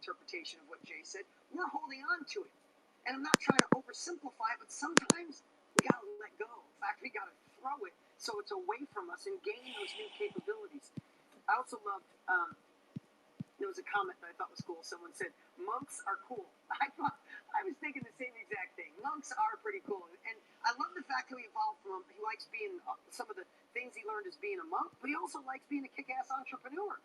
interpretation of what Jay said. We're holding on to it. And I'm not trying to oversimplify it, but sometimes we got to let go. In fact, we got to throw it so it's away from us and gain those new capabilities. I also loved, there was a comment that I thought was cool. Someone said, monks are cool. I was thinking the same exact thing. Monks are pretty cool. And I love the fact that he evolved from, he likes being, some of the things he learned as being a monk, but he also likes being a kick-ass entrepreneur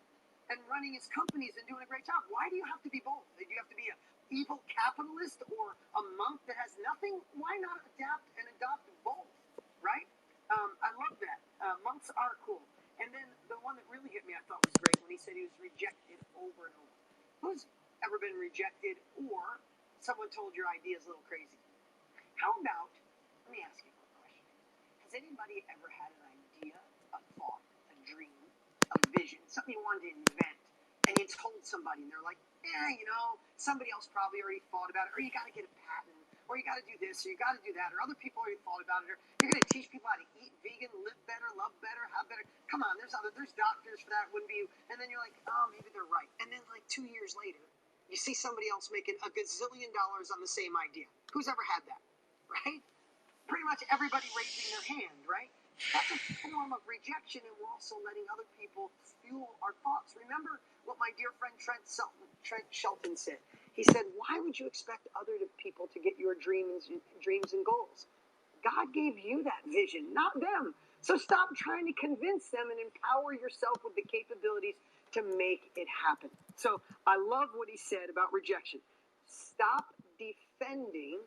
and running his companies and doing a great job. Why do you have to be both? Do you have to be an evil capitalist or a monk that has nothing? Why not adapt and adopt both, right? I love that. Monks are cool. And then the one that really hit me, I thought was great, when he said he was rejected over and over. Who's ever been rejected or someone told your idea is a little crazy? How about, let me ask you a question. Has anybody ever had an idea, a thought, a dream, a vision, something you wanted to invent, and you told somebody and they're like, you know, somebody else probably already thought about it, or you got to get a patent, or you got to do this, or you got to do that, or other people already thought about it, or you're going to teach people how to eat vegan, live better, love better, have better. Come on, there's doctors for that, wouldn't be you. And then you're like, oh, maybe they're right. And then like 2 years later, you see somebody else making $1 gazillion on the same idea. Who's ever had that, right? Pretty much everybody raising their hand, right? That's a form of rejection, and we're also letting other people fuel our thoughts. Remember what my dear friend Trent Shelton said. He said, why would you expect other people to get your dreams and goals? God gave you that vision, not them. So stop trying to convince them and empower yourself with the capabilities to make it happen. So I love what he said about rejection. Stop defending.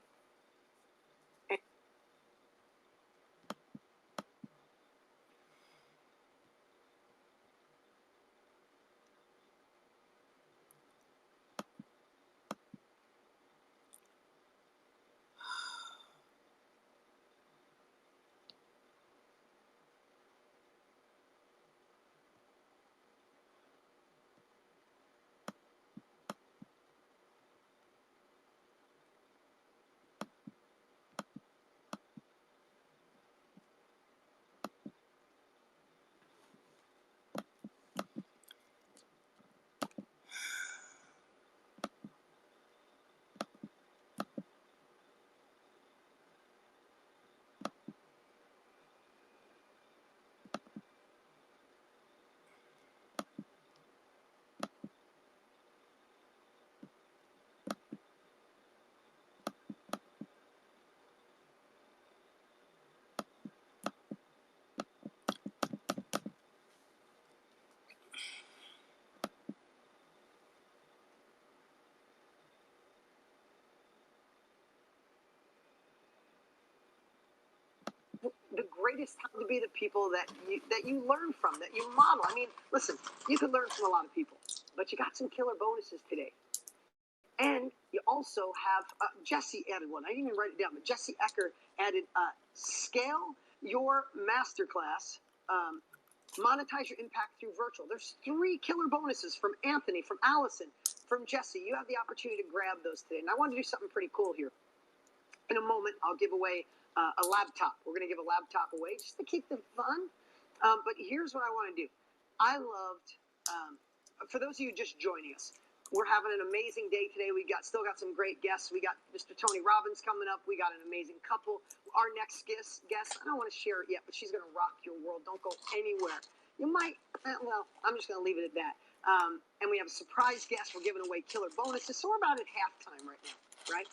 The greatest time to be the people that you learn from, that you model. I mean, listen, you can learn from a lot of people, but you got some killer bonuses today. And you also have, Jesse added one. I didn't even write it down, but Jesse Ecker added, scale your masterclass, monetize your impact through virtual. There's 3 killer bonuses from Anthony, from Allison, from Jesse. You have the opportunity to grab those today. And I want to do something pretty cool here. In a moment, I'll give away a laptop. We're going to give a laptop away just to keep them fun. But here's what I want to do. I loved, for those of you just joining us, we're having an amazing day today. We still got some great guests. We got Mr. Tony Robbins coming up. We got an amazing couple. Our next guest, I don't want to share it yet, but she's going to rock your world. Don't go anywhere. You might, well, I'm just going to leave it at that. And we have a surprise guest. We're giving away killer bonuses. So we're about at halftime right now, right?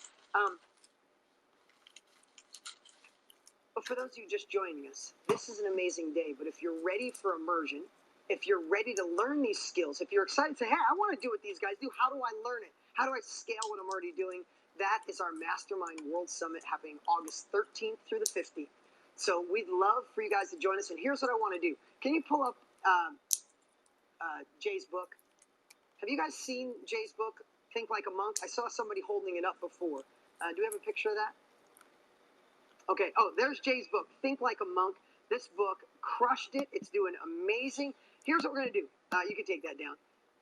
But for those of you just joining us, this is an amazing day. But if you're ready for immersion, if you're ready to learn these skills, if you're excited to say, hey, I want to do what these guys do, how do I learn it? How do I scale what I'm already doing? That is our Mastermind World Summit happening August 13th through the 15th. So we'd love for you guys to join us. And here's what I want to do. Can you pull up Jay's book? Have you guys seen Jay's book, Think Like a Monk? I saw somebody holding it up before. Do we have a picture of that? Okay, oh, there's Jay's book, Think Like a Monk. This book crushed it. It's doing amazing. Here's what we're going to do. You can take that down.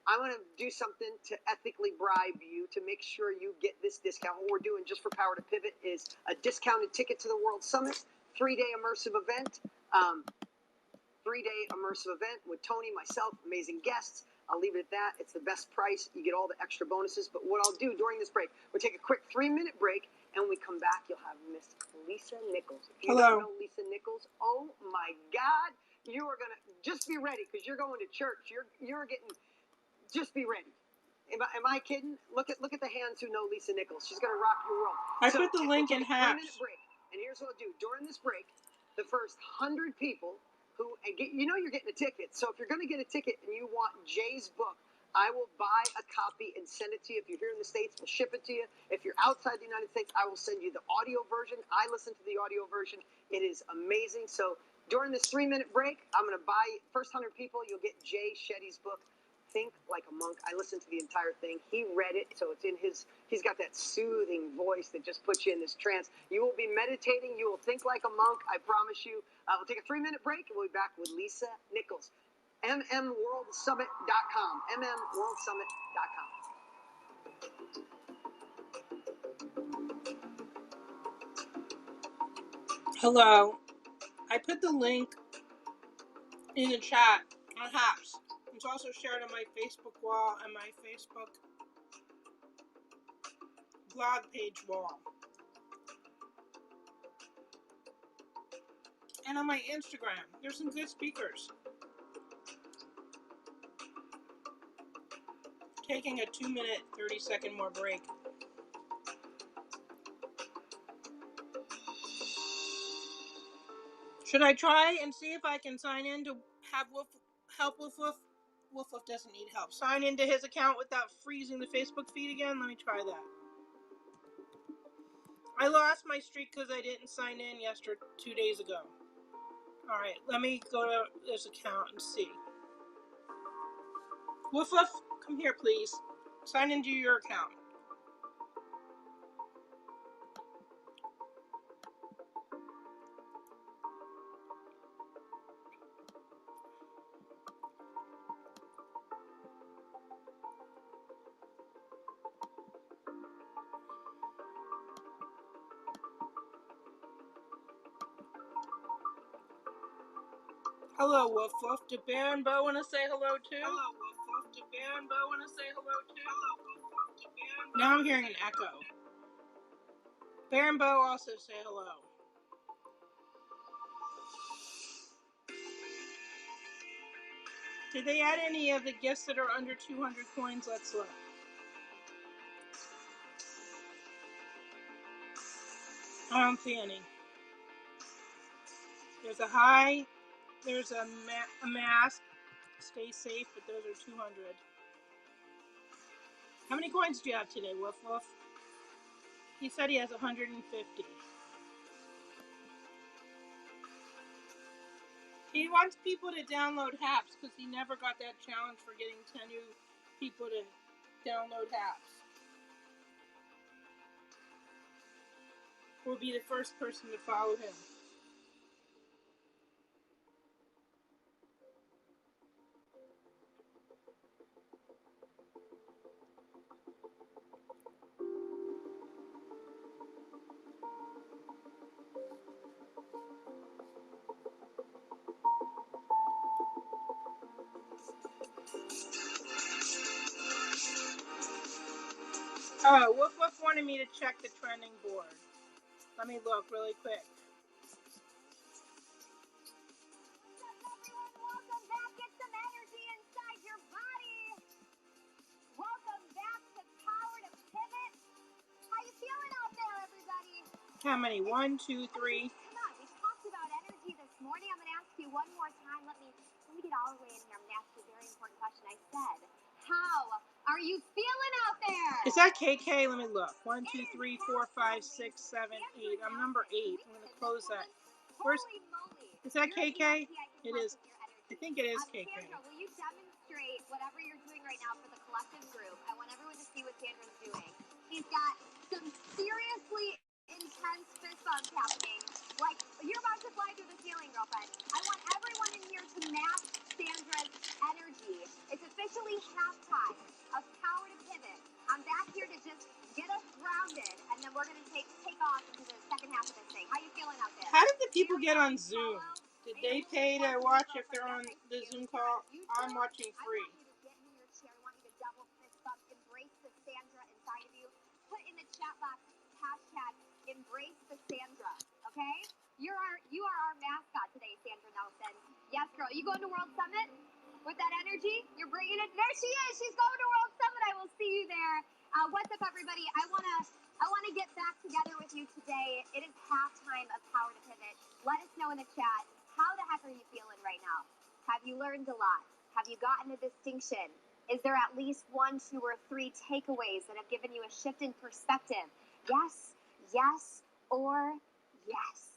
I'm going to do something to ethically bribe you to make sure you get this discount. What we're doing just for Power to Pivot is a discounted ticket to the World Summit, 3-day immersive event, 3-day immersive event with Tony, myself, amazing guests. I'll leave it at that. It's the best price. You get all the extra bonuses. But what I'll do during this break, we'll take a quick 3-minute break, and when we come back, you'll have Miss Lisa Nichols. If you don't know Lisa Nichols, oh my God, you are gonna just be ready because you're going to church. You're getting. Just be ready. Am I kidding? Look at the hands who know Lisa Nichols. She's gonna rock your world. I put the link in half. 3-minute break, and here's what I'll do during this break. The first 100 people who you're getting a ticket. So if you're gonna get a ticket and you want Jay's book, I will buy a copy and send it to you. If you're here in the States, we'll ship it to you. If you're outside the United States, I will send you the audio version. I listen to the audio version. It is amazing. So during this 3-minute break, I'm gonna buy first 100 people. You'll get Jay Shetty's book. Think Like a Monk. I listened to the entire thing. He read it, so it's in he's got that soothing voice that just puts you in this trance. You will be meditating. You will think like a monk. I promise you. We'll take a 3-minute break, and we'll be back with Lisa Nichols. mmworldsummit.com. mmworldsummit.com. Hello. I put the link in the chat on Haps. It's also shared on my Facebook wall and my Facebook blog page wall. And on my Instagram. There's some good speakers. Taking a 2-minute, 30-second more break. Should I try and see if I can sign in to have help Woof Woof? Woof Woof doesn't need help. Sign into his account without freezing the Facebook feed again? Let me try that. I lost my streak because I didn't sign in 2 days ago. Alright, let me go to this account and see. Woof Woof, come here please. Sign into your account. Hello, Woof Woof. Did Bear and Bo want to say hello too? Hello, Woof Woof. Did Bear and Bo want to say hello too? Hello, Woof Woof. Did Bear and Bo? Now I'm hearing an echo. Bear and Bo also say hello. Did they add any of the gifts that are under 200 coins? Let's look. I don't see any. There's a high. There's a mask. Stay safe, but those are 200. How many coins do you have today, Woof Woof? He said he has 150. He wants people to download Haps because he never got that challenge for getting 10 new people to download Haps. Will be the first person to follow him. Oh, Woof Woof wanted me to check the trending board. Let me look really quick. Welcome back. Get some energy inside your body. Welcome back to Power to Pivot. How you feeling out there, everybody? How many? 1, 2, 3. Come on, we talked about energy this morning. I'm going to ask you one more time. Let me get all the way in here. I'm going to ask you a very important question. I said, how are you feeling out there? Is that KK? Let me look. 1, 2, 3, 4, 5, 6, 7, 8. I'm number 8. I'm going to close that. Where's? Is that KK? It is. I think it is KK. Sandra, will you demonstrate whatever you're doing right now for the collective group? I want everyone to see what Sandra's doing. He's got some seriously intense fist bumps happening. Like, you're about to fly through the ceiling, girlfriend. I want everyone in here to match Sandra's energy. It's officially halftime of Power to Pivot. I'm back here to just get us grounded, and then we're going to take off into the second half of this thing. How you feeling out there? How did the people get on Zoom? Did they pay to watch if they're on the Zoom call? I'm watching free. chat box hashtag embrace the Sandra, okay? You are our mascot today, Sandra Nelson. Yes, girl. You going to World Summit with that energy? You're bringing it. There she is. She's going to World Summit. I will see you there. What's up, everybody? I wanna get back together with you today. It is halftime of Power to Pivot. Let us know in the chat, how the heck are you feeling right now? Have you learned a lot? Have you gotten a distinction? Is there at least 1, 2, or 3 takeaways that have given you a shift in perspective? Yes, yes, or yes.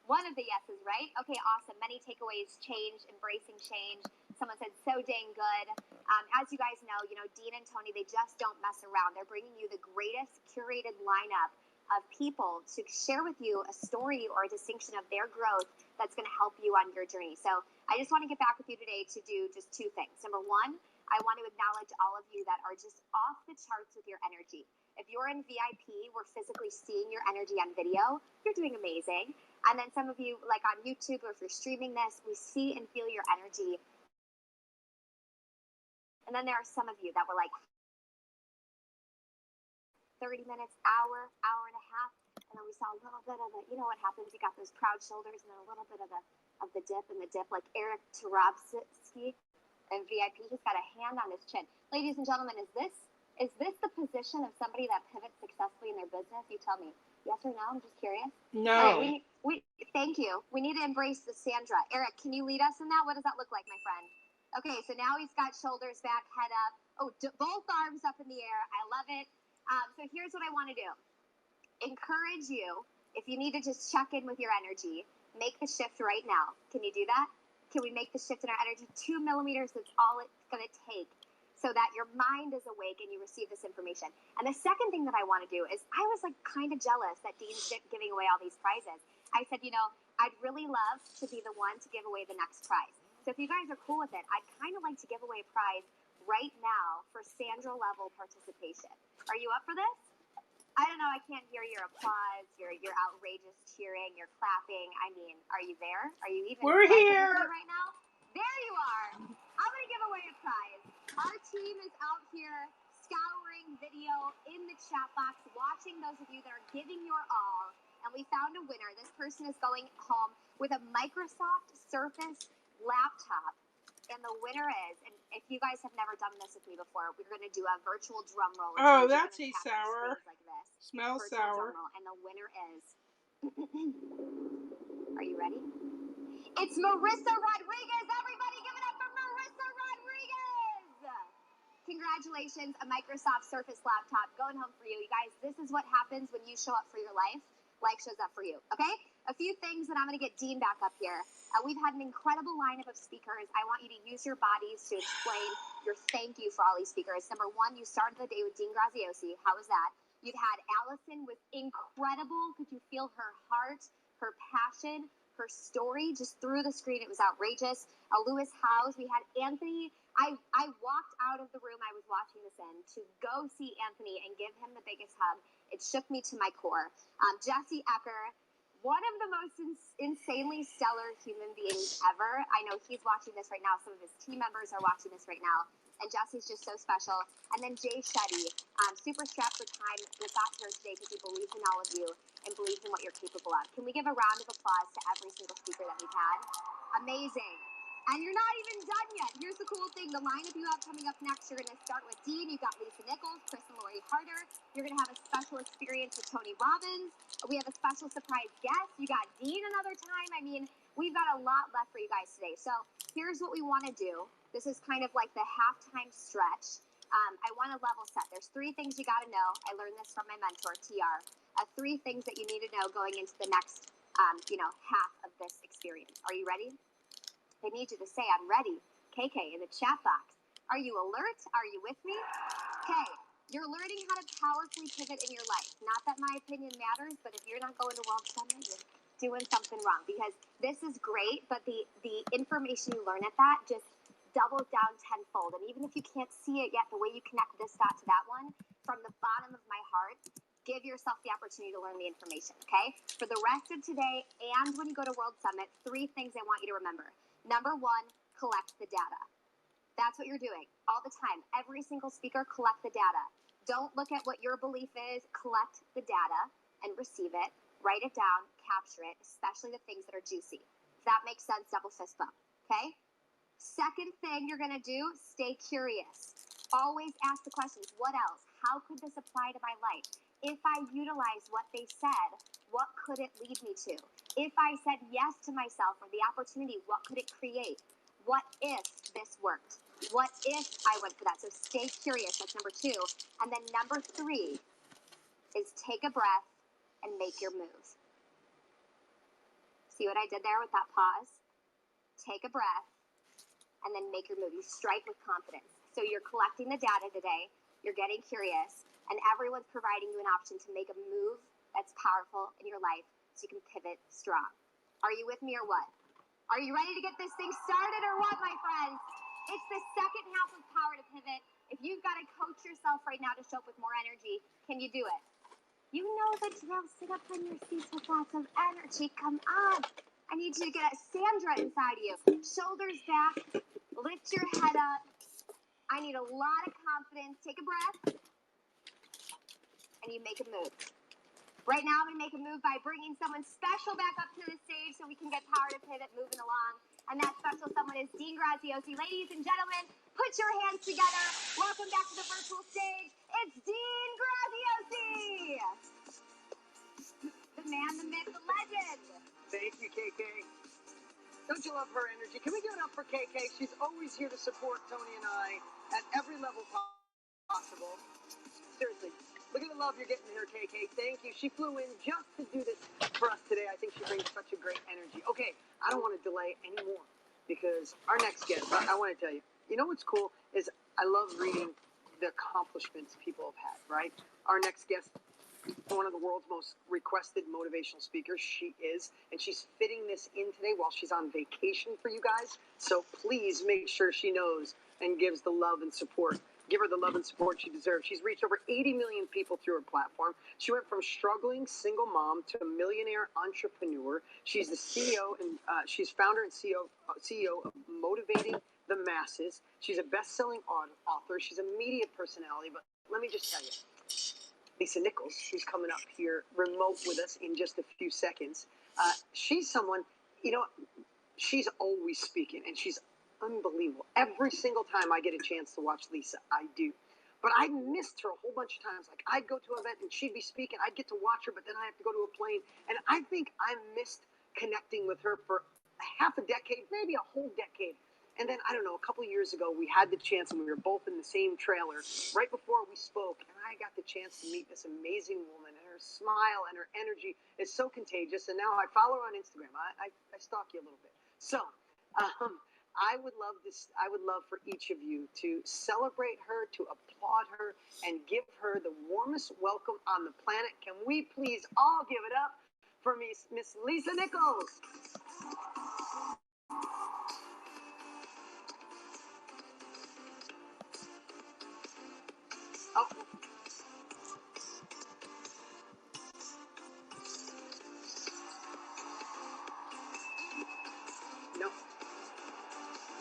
One of the yeses, right? Okay, awesome. Many takeaways, change, embracing change. Someone said, so dang good. As you guys know, Dean and Tony, they just don't mess around. They're bringing you the greatest curated lineup of people to share with you a story or a distinction of their growth that's going to help you on your journey. So I just want to get back with you today to do just 2 things. Number 1, I want to acknowledge all of you that are just off the charts with your energy. If you're in VIP, we're physically seeing your energy on video. You're doing amazing. And then some of you, like on YouTube, or if you're streaming this, we see and feel your energy. And then there are some of you that were like 30 minutes, hour and a half. And then we saw a little bit of the, what happens? You got those proud shoulders and then a little bit of the dip and the dip, like Eric Tarabsky in VIP. He's got a hand on his chin. Ladies and gentlemen, is this the position of somebody that pivots successfully in their business? You tell me. Yes or no? I'm just curious. No. Okay, we thank you. We need to embrace the Sandra. Eric, can you lead us in that? What does that look like, my friend? Okay, so now he's got shoulders back, head up. Oh, both arms up in the air. I love it. So here's what I want to do. Encourage you, if you need to just check in with your energy, make the shift right now. Can you do that? Can we make the shift in our energy? 2 millimeters, that's all it's going to take, so that your mind is awake and you receive this information. And the second thing that I want to do is, I was like kind of jealous that Dean's giving away all these prizes. I said, I'd really love to be the one to give away the next prize. So if you guys are cool with it, I'd kind of like to give away a prize right now for Sandra level participation. Are you up for this? I don't know. I can't hear your applause, your outrageous cheering, your clapping. I mean, are you there? Are you even We're here right now? There you are. I'm going to give away a prize. Our team is out here scouring video in the chat box, watching those of you that are giving your all. And we found a winner. This person is going home with a Microsoft Surface laptop. And the winner is, and if you guys have never done this with me before, we're going to do a virtual drum roll. Oh, that tastes sour. Like this. Smells Virtual sour. drum roll, and the winner is, are you ready? It's Marissa Rodriguez. Everybody give it up for Marissa Rodriguez. Congratulations, a Microsoft Surface laptop going home for you. You guys, this is what happens when you show up for your life. Life shows up for you, okay? A few things that I'm going to get Dean back up here. We've had an incredible lineup of speakers. I want you to use your bodies to explain your thank you for all these speakers. Number 1, you started the day with Dean Graziosi. How was that? You've had Allison with incredible. Could you feel her heart, her passion, her story just through the screen? It was outrageous. Lewis Howes. We had Anthony. I walked out of the room I was watching this in to go see Anthony and give him the biggest hug. It shook me to my core. Jesse Ecker, one of the most insanely stellar human beings ever. I know he's watching this right now. Some of his team members are watching this right now. And Jesse's just so special. And then Jay Shetty, super strapped for time, that got here today because he believes in all of you and believes in what you're capable of. Can we give a round of applause to every single speaker that we've had? Amazing. And you're not even done yet. Here's the cool thing. The lineup you have coming up next, you're going to start with Dean. You've got Lisa Nichols, Chris and Lori Harder. You're going to have a special experience with Tony Robbins. We have a special surprise guest. You got Dean another time. I mean, we've got a lot left for you guys today. So here's what we want to do. This is kind of like the halftime stretch. I want to level set. There's 3 things you got to know. I learned this from my mentor, TR. 3 things that you need to know going into the next, half of this experience. Are you ready? I need you to say, I'm ready. KK in the chat box. Are you alert? Are you with me? Okay. You're learning how to powerfully pivot in your life. Not that my opinion matters, but if you're not going to World Summit, you're doing something wrong, because this is great, but the information you learn at that just doubles down tenfold. And even if you can't see it yet, the way you connect this dot to that one, from the bottom of my heart, give yourself the opportunity to learn the information, okay? For the rest of today and when you go to World Summit, 3 things I want you to remember. Number 1, collect the data. That's what you're doing all the time. Every single speaker, collect the data. Don't look at what your belief is. Collect the data and receive it. Write it down, capture it, especially the things that are juicy. If that makes sense, double fist bump, okay? Second thing you're gonna do, stay curious. Always ask the questions, what else? How could this apply to my life? If I utilize what they said, what could it lead me to? If I said yes to myself or the opportunity, what could it create? What if this worked? What if I went for that? So stay curious, that's number 2. And then number 3 is take a breath and make your move. See what I did there with that pause? Take a breath and then make your move. You strike with confidence. So you're collecting the data today, you're getting curious, and everyone's providing you an option to make a move that's powerful in your life so you can pivot strong. Are you with me or what? Are you ready to get this thing started or what, my friends? It's the second half of Power to Pivot. If you've got to coach yourself right now to show up with more energy, can you do it? You know the drill. Sit up on your seats with lots of energy. Come on. I need you to get a Sandra inside of you. Shoulders back. Lift your head up. I need a lot of confidence. Take a breath. And you make a move. Right now, I'm going to make a move by bringing someone special back up to the stage so we can get Power to Pivot moving along. And that special someone is Dean Graziosi. Ladies and gentlemen, put your hands together. Welcome back to the virtual stage. It's Dean Graziosi. The man, the myth, the legend. Thank you, KK. Don't you love her energy? Can we give it up for KK? She's always here to support Tony and I at every level possible. Seriously, look at the love you're getting here, KK. Thank you. She flew in just to do this for us today. I think she brings such a great energy. Okay, I don't want to delay anymore because our next guest, I want to tell you, you know what's cool is I love reading the accomplishments people have had, right? Our next guest, one of the world's most requested motivational speakers, she is, and she's fitting this in today while she's on vacation for you guys. So please make sure she knows and gives the love and support. Give her the love and support she deserves. She's reached over 80 million people through her platform. She went from struggling single mom to a millionaire entrepreneur. She's the CEO and she's founder and CEO of Motivating the Masses. She's a best-selling author. She's a media personality. But let me just tell you, Lisa Nichols, who's coming up here remote with us in just a few seconds. She's someone, you know, she's always speaking and she's unbelievable. Every single time I get a chance to watch Lisa, I do. But I missed her a whole bunch of times. Like I'd go to an event and she'd be speaking. I'd get to watch her, but then I have to go to a plane. And I think I missed connecting with her for half a decade, maybe a whole decade. And then, I don't know, a couple of years ago, we had the chance and we were both in the same trailer right before we spoke. And I got the chance to meet this amazing woman, and her smile and her energy is so contagious. And now I follow her on Instagram. I stalk you a little bit. So I would love this. I would love for each of you to celebrate her, to applaud her, and give her the warmest welcome on the planet. Can we please all give it up for Miss Lisa Nichols? Oh. No,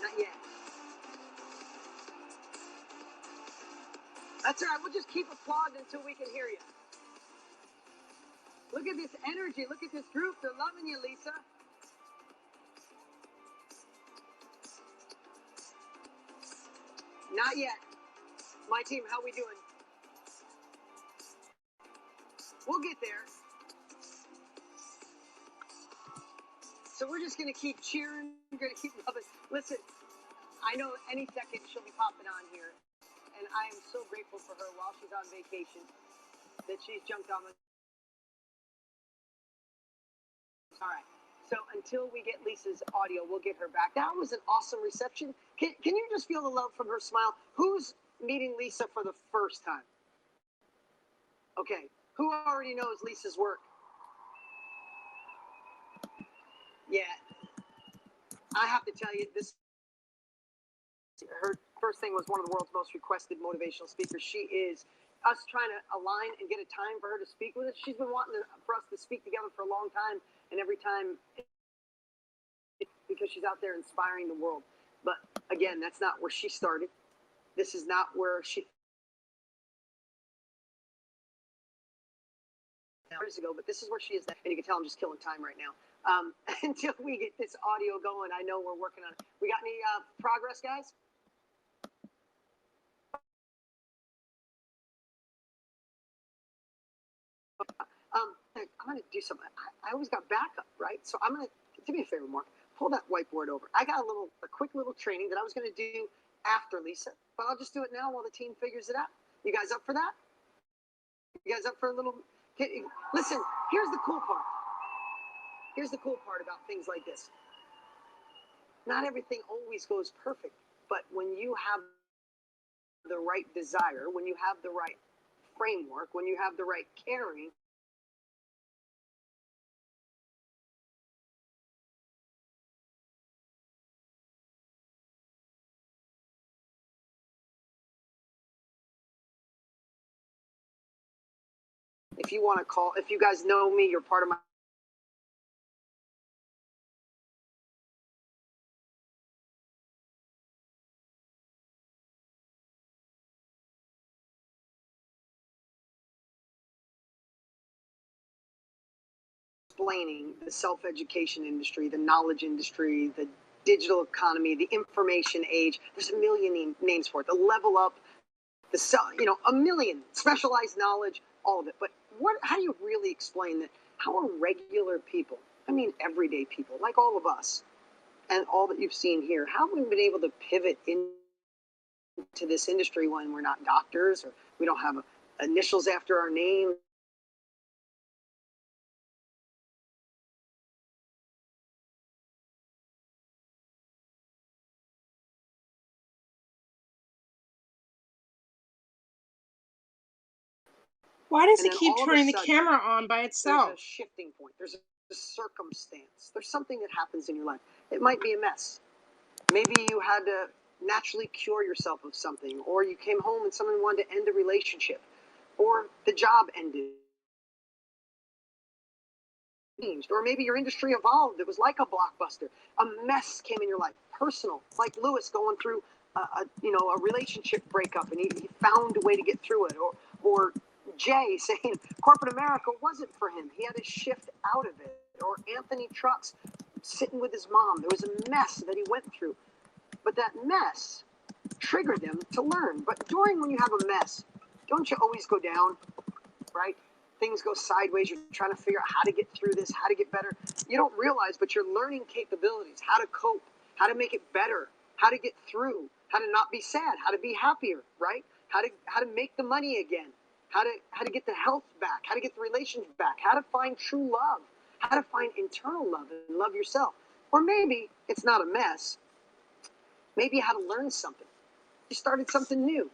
not yet. That's all right. We'll just keep applauding until we can hear you. Look at this energy. Look at this group. They're loving you, Lisa. Not yet. My team, how we doing? We'll get there. So we're just going to keep cheering. We're going to keep loving. Listen, I know any second she'll be popping on here. And I am so grateful for her while she's on vacation that she's jumped on with. All right. So until we get Lisa's audio, we'll get her back. That was an awesome reception. Can you just feel the love from her smile? Who's meeting Lisa for the first time? Okay. Who already knows Lisa's work? Yeah. I have to tell you, her first thing was one of the world's most requested motivational speakers. She is us trying to align and get a time for her to speak with us. She's been wanting for us to speak together for a long time, and every time because she's out there inspiring the world. But again, that's not where she started. This is not where she years ago, but this is where she is. And you can tell I'm just killing time right now. Until we get this audio going, I know we're working on it. We got any progress, guys? I'm going to do something. I always got backup, right? So I'm going to do me a favor, Mark. Pull that whiteboard over. I got a quick little training that I was going to do after Lisa, but I'll just do it now while the team figures it out. You guys up for that? You guys up for a little? Listen, here's the cool part. Here's the cool part about things like this. Not everything always goes perfect, but when you have the right desire, when you have the right framework, when you have the right caring, if you want to call, if you guys know me, you're part of my explaining the self-education industry, the knowledge industry, the digital economy, the information age. There's a million names for it. The level up, a million specialized knowledge, all of it. But how do you really explain that? How are regular people, I mean everyday people, like all of us, and all that you've seen here, how have we been able to pivot into this industry when we're not doctors or we don't have initials after our name? Why does And it then keep all of a turning the sudden, camera on by itself? There's a shifting point. There's a circumstance. There's something that happens in your life. It might be a mess. Maybe you had to naturally cure yourself of something, or you came home and someone wanted to end a relationship, or the job ended, or maybe your industry evolved. It was like a blockbuster. A mess came in your life, personal, like Lewis going through a relationship breakup, and he found a way to get through it, or Jay saying corporate America wasn't for him. He had to shift out of it. Or Anthony Trucks sitting with his mom. There was a mess that he went through. But that mess triggered him to learn. But when you have a mess, don't you always go down, right? Things go sideways. You're trying to figure out how to get through this, how to get better. You don't realize, but you're learning capabilities, how to cope, how to make it better, how to get through, how to not be sad, how to be happier, right? How to make the money again, how to get the health back, how to get the relations back, how to find true love, how to find internal love and love yourself. Or maybe it's not a mess. Maybe you had to learn something. You started something new.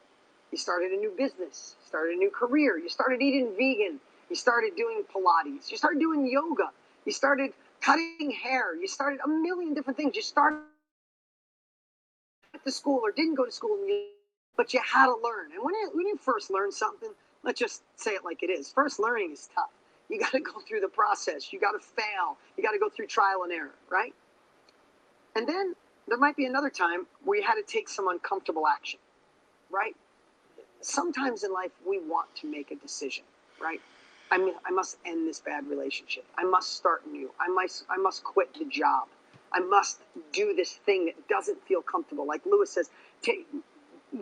You started a new business, started a new career. You started eating vegan. You started doing Pilates. You started doing yoga. You started cutting hair. You started a million different things. You started to school or didn't go to school, but you had to learn. And when you first learn something, let's just say it like it is. First learning is tough. You got to go through the process. You got to fail. You got to go through trial and error, right? And then there might be another time where you had to take some uncomfortable action, right? Sometimes in life we want to make a decision, right? I mean, I must end this bad relationship. I must start new. I must quit the job. I must do this thing that doesn't feel comfortable. Like Lewis says,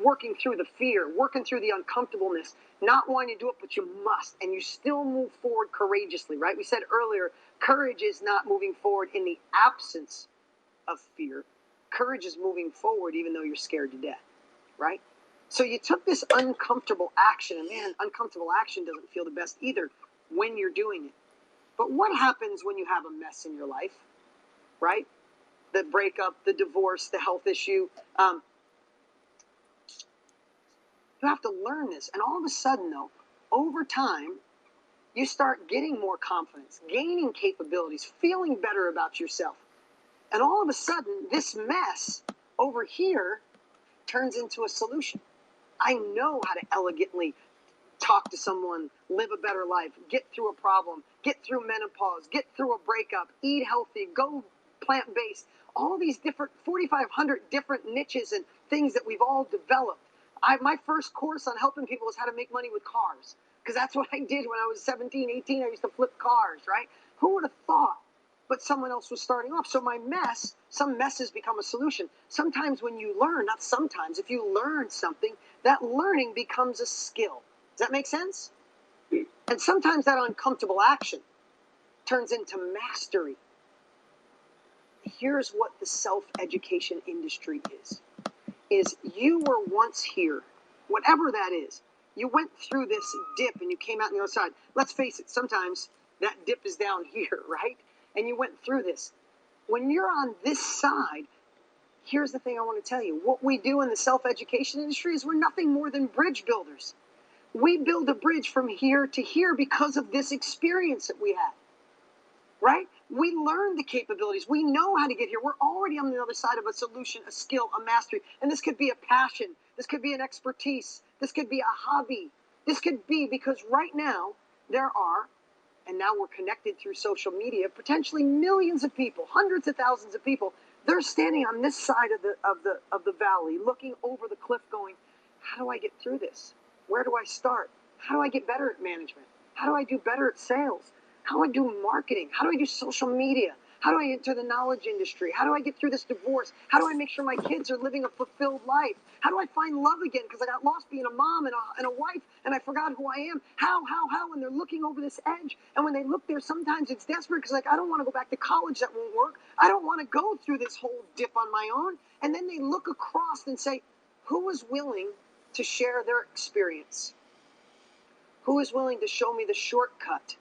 working through the fear, working through the uncomfortableness, not wanting to do it, but you must. And you still move forward courageously, right? We said earlier, courage is not moving forward in the absence of fear. Courage is moving forward even though you're scared to death, right? So you took this uncomfortable action, and man, uncomfortable action doesn't feel the best either when you're doing it. But what happens when you have a mess in your life, right? The breakup, the divorce, the health issue. You have to learn this. And all of a sudden, though, over time, you start getting more confidence, gaining capabilities, feeling better about yourself. And all of a sudden, this mess over here turns into a solution. I know how to elegantly talk to someone, live a better life, get through a problem, get through menopause, get through a breakup, eat healthy, go plant-based, all these different 4,500 different niches and things that we've all developed. My first course on helping people was how to make money with cars. because that's what I did when I was 17, 18. I used to flip cars, right? Who would have thought? But someone else was starting off. So some messes become a solution. Sometimes when you learn, not sometimes, if you learn something, that learning becomes a skill. Does that make sense? And sometimes that uncomfortable action turns into mastery. Here's what the self-education industry is you were once here, whatever that is. You went through this dip and you came out on the other side. Let's face it, sometimes that dip is down here, right? And you went through this. When you're on this side, here's the thing I want to tell you. What we do in the self-education industry is we're nothing more than bridge builders. We build a bridge from here to here because of this experience that we had, right? We learned the capabilities. We know how to get here. We're already on the other side of a solution, a skill, a mastery. And this could be a passion. This could be an expertise. This could be a hobby. This could be because right now there are, and now we're connected through social media, potentially millions of people, hundreds of thousands of people. They're standing on this side of the valley, looking over the cliff going, how do I get through this? Where do I start? How do I get better at management? How do I do better at sales? How do I do marketing? How do I do social media? How do I enter the knowledge industry? How do I get through this divorce? How do I make sure my kids are living a fulfilled life? How do I find love again? Because I got lost being a mom and a wife, and I forgot who I am. How? And they're looking over this edge. And when they look there, sometimes it's desperate because, like, I don't want to go back to college. That won't work. I don't want to go through this whole dip on my own. And then they look across and say, who is willing to share their experience? Who is willing to show me the shortcut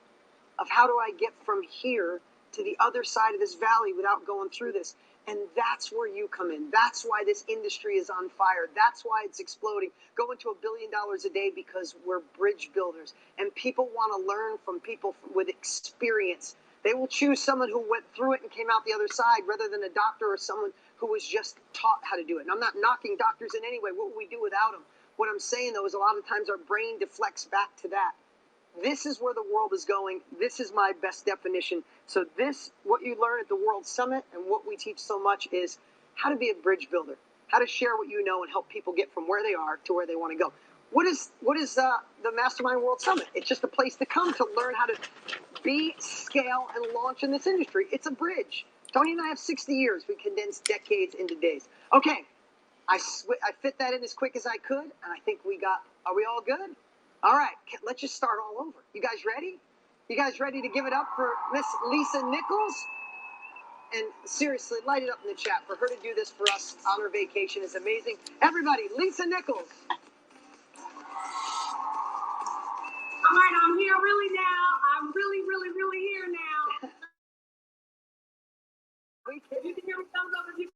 of how do I get from here to the other side of this valley without going through this? And that's where you come in. That's why this industry is on fire. That's why it's exploding. Going to $1 billion a day because we're bridge builders. And people want to learn from people with experience. They will choose someone who went through it and came out the other side rather than a doctor or someone who was just taught how to do it. And I'm not knocking doctors in any way. What would we do without them? What I'm saying, though, is a lot of times our brain deflects back to that. This is where the world is going. This is my best definition. So this, what you learn at the World Summit and what we teach so much is how to be a bridge builder, how to share what you know and help people get from where they are to where they want to go. What is the Mastermind World Summit? It's just a place to come to learn how to be, scale, and launch in this industry. It's a bridge. Tony and I have 60 years. We condensed decades into days. Okay, I fit that in as quick as I could, and I think are we all good? All right, let's just start all over. You guys ready? You guys ready to give it up for Miss Lisa Nichols? And seriously, light it up in the chat. For her to do this for us on her vacation is amazing. Everybody, Lisa Nichols. All right, I'm here really now. I'm really here now. If you can hear me, thumbs up if you.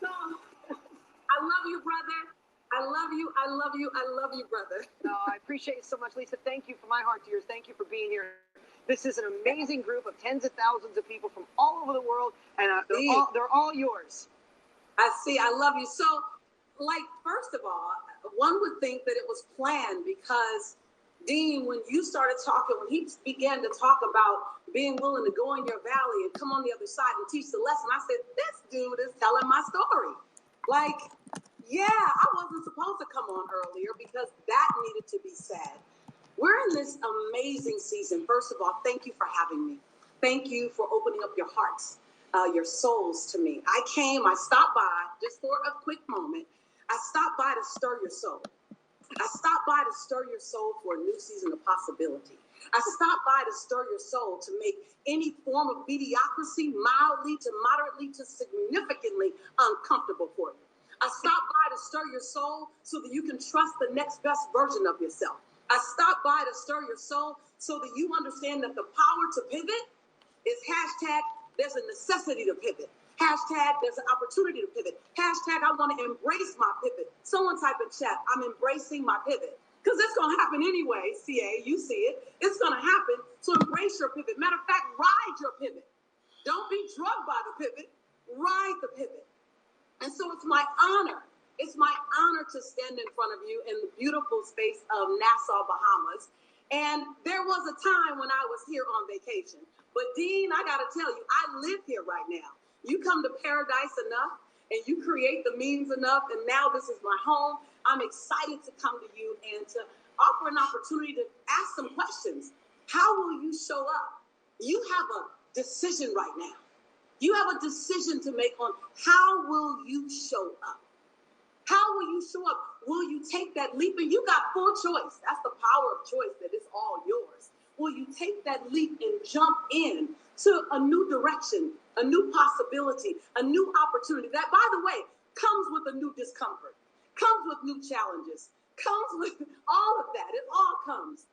So, I love you, brother. I love you, brother. No, I appreciate it so much, Lisa. Thank you from my heart to yours. Thank you for being here. This is an amazing group of tens of thousands of people from all over the world, and they're all yours. I see. I love you. So, first of all, one would think that it was planned because, Dean, when you started talking, when he began to talk about being willing to go in your valley and come on the other side and teach the lesson, I said, this dude is telling my story. Yeah, I wasn't supposed to come on earlier because that needed to be said. We're in this amazing season. First of all, thank you for having me. Thank you for opening up your hearts, your souls to me. I stopped by just for a quick moment. I stopped by to stir your soul. I stopped by to stir your soul for a new season of possibility. I stopped by to stir your soul to make any form of mediocrity mildly to moderately to significantly uncomfortable for you. I stopped by to stir your soul so that you can trust the next best version of yourself. I stopped by to stir your soul so that you understand that the power to pivot is hashtag there's a necessity to pivot. Hashtag there's an opportunity to pivot. Hashtag I want to embrace my pivot. Someone type in chat, I'm embracing my pivot. Because it's going to happen anyway, CA, you see it. It's going to happen, so embrace your pivot. Matter of fact, ride your pivot. Don't be drugged by the pivot, ride the pivot. And so it's my honor to stand in front of you in the beautiful space of Nassau, Bahamas. And there was a time when I was here on vacation. But Dean, I got to tell you, I live here right now. You come to paradise enough, and you create the means enough, and now this is my home. I'm excited to come to you and to offer an opportunity to ask some questions. How will you show up? You have a decision right now. You have a decision to make on how will you show up? How will you show up? Will you take that leap? And you got full choice. That's the power of choice, that it's all yours. Will you take that leap and jump in to a new direction, a new possibility, a new opportunity that, by the way, comes with a new discomfort, comes with new challenges, comes with all of that. It all comes.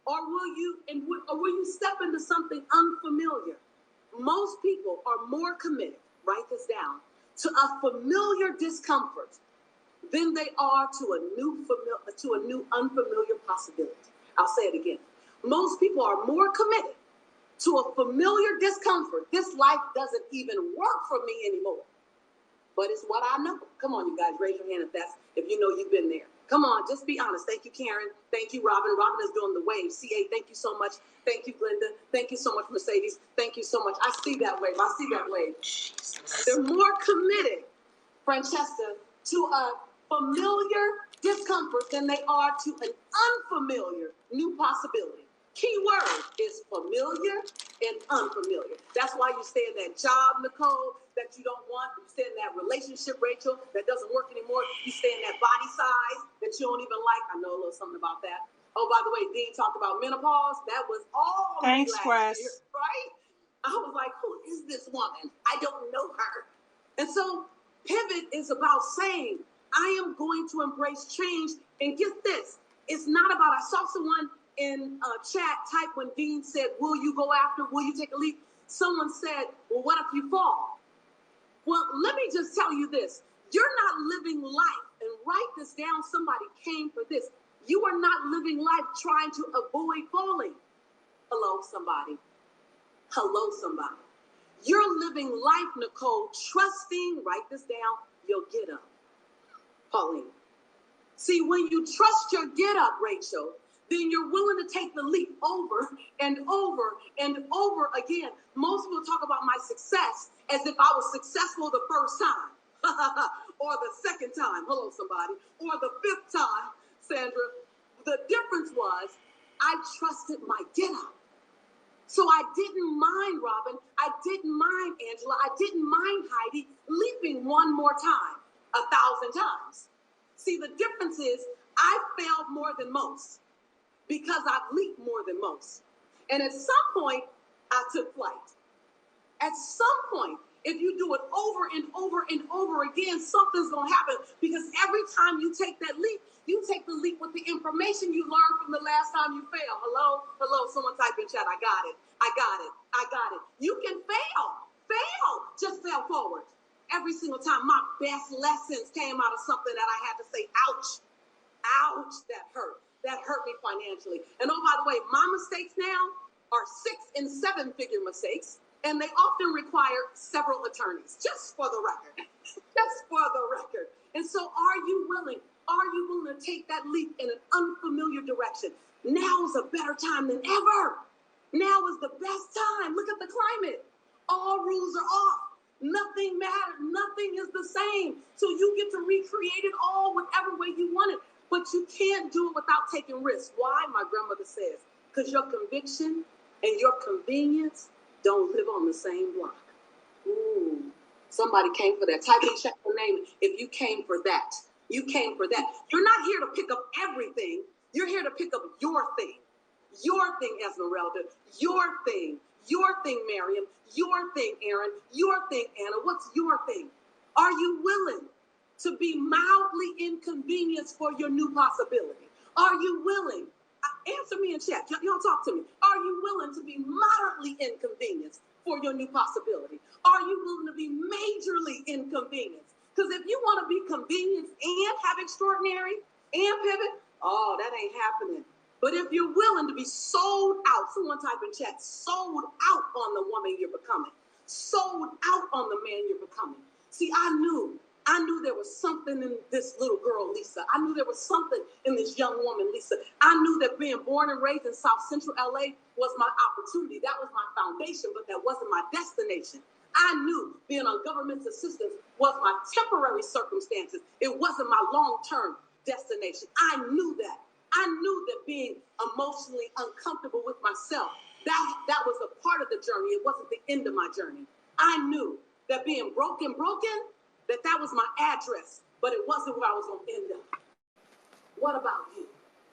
Or will you step into something unfamiliar? Most people are more committed, write this down, to a familiar discomfort than they are to a new unfamiliar possibility. I'll say it again. Most people are more committed to a familiar discomfort. This life doesn't even work for me anymore. But it's what I know. Come on, you guys, raise your hand if you know you've been there. Come on, just be honest. Thank you, Karen. Thank you, Robin. Robin is doing the wave. CA, thank you so much. Thank you, Glenda. Thank you so much, Mercedes. Thank you so much. I see that wave. I see that wave. They're more committed, Francesca, to a familiar discomfort than they are to an unfamiliar new possibility. Key word is familiar and unfamiliar. That's why you stay in that job, Nicole, that you don't want. You stay in that relationship, Rachel, that doesn't work anymore. You stay in that body size that you don't even like. I know a little something about that. Oh, by the way, Dean talked about menopause. That was all Thanks, last Wes. year, right? I was like, who is this woman? I don't know her. And so pivot is about saying, I am going to embrace change. And get this, it's not about, I saw someone in chat type when Dean said, will you go after, will you take a leap? Someone said, well, what if you fall? Well, let me just tell you this. You're not living life, and write this down, somebody came for this. You are not living life trying to avoid falling. Hello, somebody. Hello, somebody. You're living life, Nicole, trusting, write this down, you'll get up. Pauline. See, when you trust your get up, Rachel, then you're willing to take the leap over and over and over again. Most people talk about my success as if I was successful the first time or the second time. Hello, somebody. Or the fifth time, Sandra. The difference was I trusted my get up. So I didn't mind, Robin. I didn't mind, Angela. I didn't mind, Heidi, leaping one more time, 1,000 times. See, the difference is I failed more than most because I've leaped more than most. And at some point, I took flight. At some point, if you do it over and over and over again, something's going to happen, because every time you take that leap, you take the leap with the information you learned from the last time you failed. Hello? Hello, someone type in chat. I got it. I got it. I got it. You can fail. Fail. Just fail forward. Every single time, my best lessons came out of something that I had to say, ouch. Ouch, that hurt. That hurt me financially. And oh, by the way, my mistakes now are 6- and 7-figure mistakes, and they often require several attorneys, just for the record. Just for the record. And so are you willing? Are you willing to take that leap in an unfamiliar direction? Now is a better time than ever. Now is the best time. Look at the climate. All rules are off. Nothing matters. Nothing is the same. So you get to recreate it all whatever way you want it. But you can't do it without taking risks. Why? My grandmother says, because your conviction and your convenience don't live on the same block. Ooh, somebody came for that. Type in chat your name if you came for that. You came for that. You're not here to pick up everything. You're here to pick up your thing. Your thing, Esmeralda. Your thing. Your thing, Miriam. Your thing, Aaron. Your thing, Anna. What's your thing? Are you willing to be mildly inconvenienced for your new possibility? Are you willing? Answer me in chat. Y'all talk to me. Are you willing to be moderately inconvenienced for your new possibility? Are you willing to be majorly inconvenienced? Because if you want to be convenienced and have extraordinary and pivot, oh, that ain't happening. But if you're willing to be sold out, someone type in chat, sold out on the woman you're becoming, sold out on the man you're becoming. See, I knew there was something in this little girl, Lisa. I knew there was something in this young woman, Lisa. I knew that being born and raised in South Central LA was my opportunity. That was my foundation, but that wasn't my destination. I knew being on government assistance was my temporary circumstances. It wasn't my long-term destination. I knew that. I knew that being emotionally uncomfortable with myself, that was a part of the journey. It wasn't the end of my journey. I knew that being broken, that was my address, but it wasn't where I was going to end up. What about you?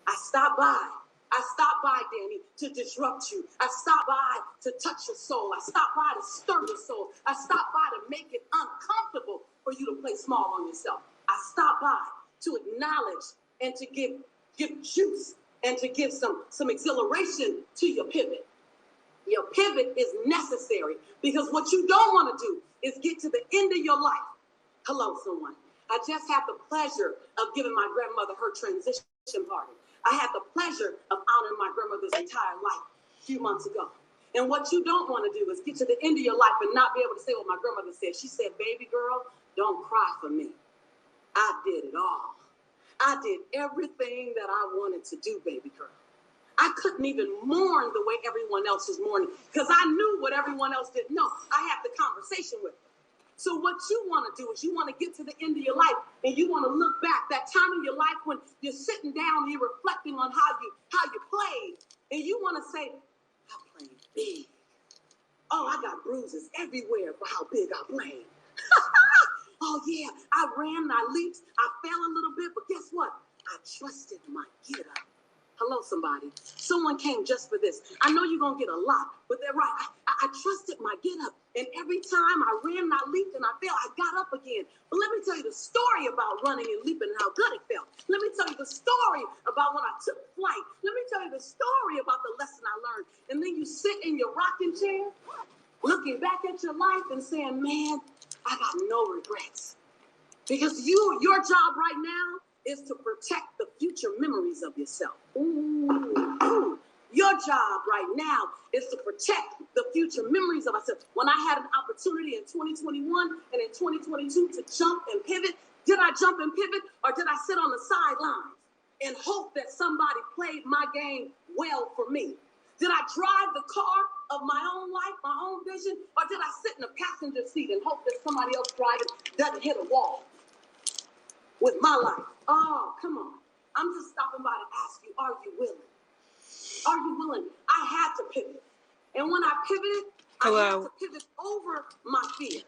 I stopped by, Danny, to disrupt you. I stopped by to touch your soul. I stopped by to stir your soul. I stopped by to make it uncomfortable for you to play small on yourself. I stopped by to acknowledge and to give juice and to give some exhilaration to your pivot. Your pivot is necessary because what you don't want to do is get to the end of your life. Hello, someone. I just had the pleasure of giving my grandmother her transition party. I had the pleasure of honoring my grandmother's entire life a few months ago. And what you don't want to do is get to the end of your life and not be able to say what my grandmother said. She said, baby girl, don't cry for me. I did it all. I did everything that I wanted to do, baby girl. I couldn't even mourn the way everyone else was mourning because I knew what everyone else didn't know. I had the conversation with her. So what you want to do is you want to get to the end of your life and you want to look back that time in your life when you're sitting down and you're reflecting on how you played, and you want to say, I played big. Oh, I got bruises everywhere for how big I played. Oh yeah, I ran, I leaped, I fell a little bit, but guess what? I trusted my get up. Hello, somebody. Someone came just for this. I know you're going to get a lot, but they're right. I trusted my get up. And every time I ran and I leaped and I fell, I got up again. But let me tell you the story about running and leaping and how good it felt. Let me tell you the story about when I took flight. Let me tell you the story about the lesson I learned. And then you sit in your rocking chair, looking back at your life and saying, man, I got no regrets. Because your job right now is to protect the future memories of yourself. Ooh. Your job right now is to protect the future memories of myself. When I had an opportunity in 2021 and in 2022 to jump and pivot, did I jump and pivot or did I sit on the sidelines and hope that somebody played my game well for me? Did I drive the car of my own life, my own vision, or did I sit in the passenger seat and hope that somebody else driving doesn't hit a wall with my life? Oh, come on. I'm just stopping by to ask you, are you willing? Are you willing? I had to pivot. And when I pivoted, I had to pivot over my fear.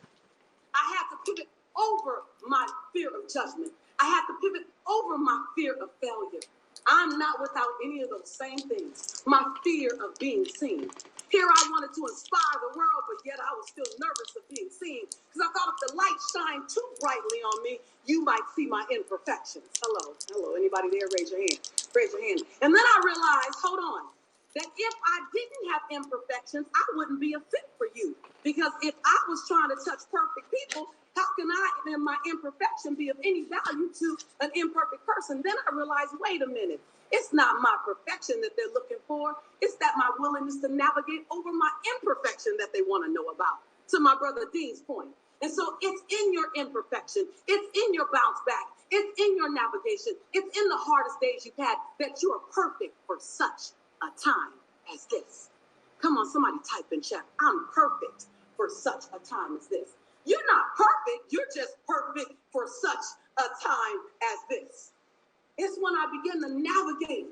I had to pivot over my fear of judgment. I had to pivot over my fear of failure. I'm not without any of those same things. My fear of being seen. Here I wanted to inspire the world, but yet I was still nervous of being seen because I thought if the light shined too brightly on me, you might see my imperfections. Hello. Anybody there? Raise your hand. Raise your hand. And then I realized, hold on, that if I didn't have imperfections, I wouldn't be a fit for you. Because if I was trying to touch perfect people, how can I, in my imperfection, be of any value to an imperfect person? Then I realized, wait a minute. It's not my perfection that they're looking for. It's that my willingness to navigate over my imperfection that they want to know about. To my brother Dean's point. And so it's in your imperfection. It's in your bounce back. It's in your navigation. It's in the hardest days you've had that you are perfect for such a time as this. Come on, somebody type in chat. I'm perfect for such a time as this. You're not perfect. You're just perfect for such a time as this. It's when I begin to navigate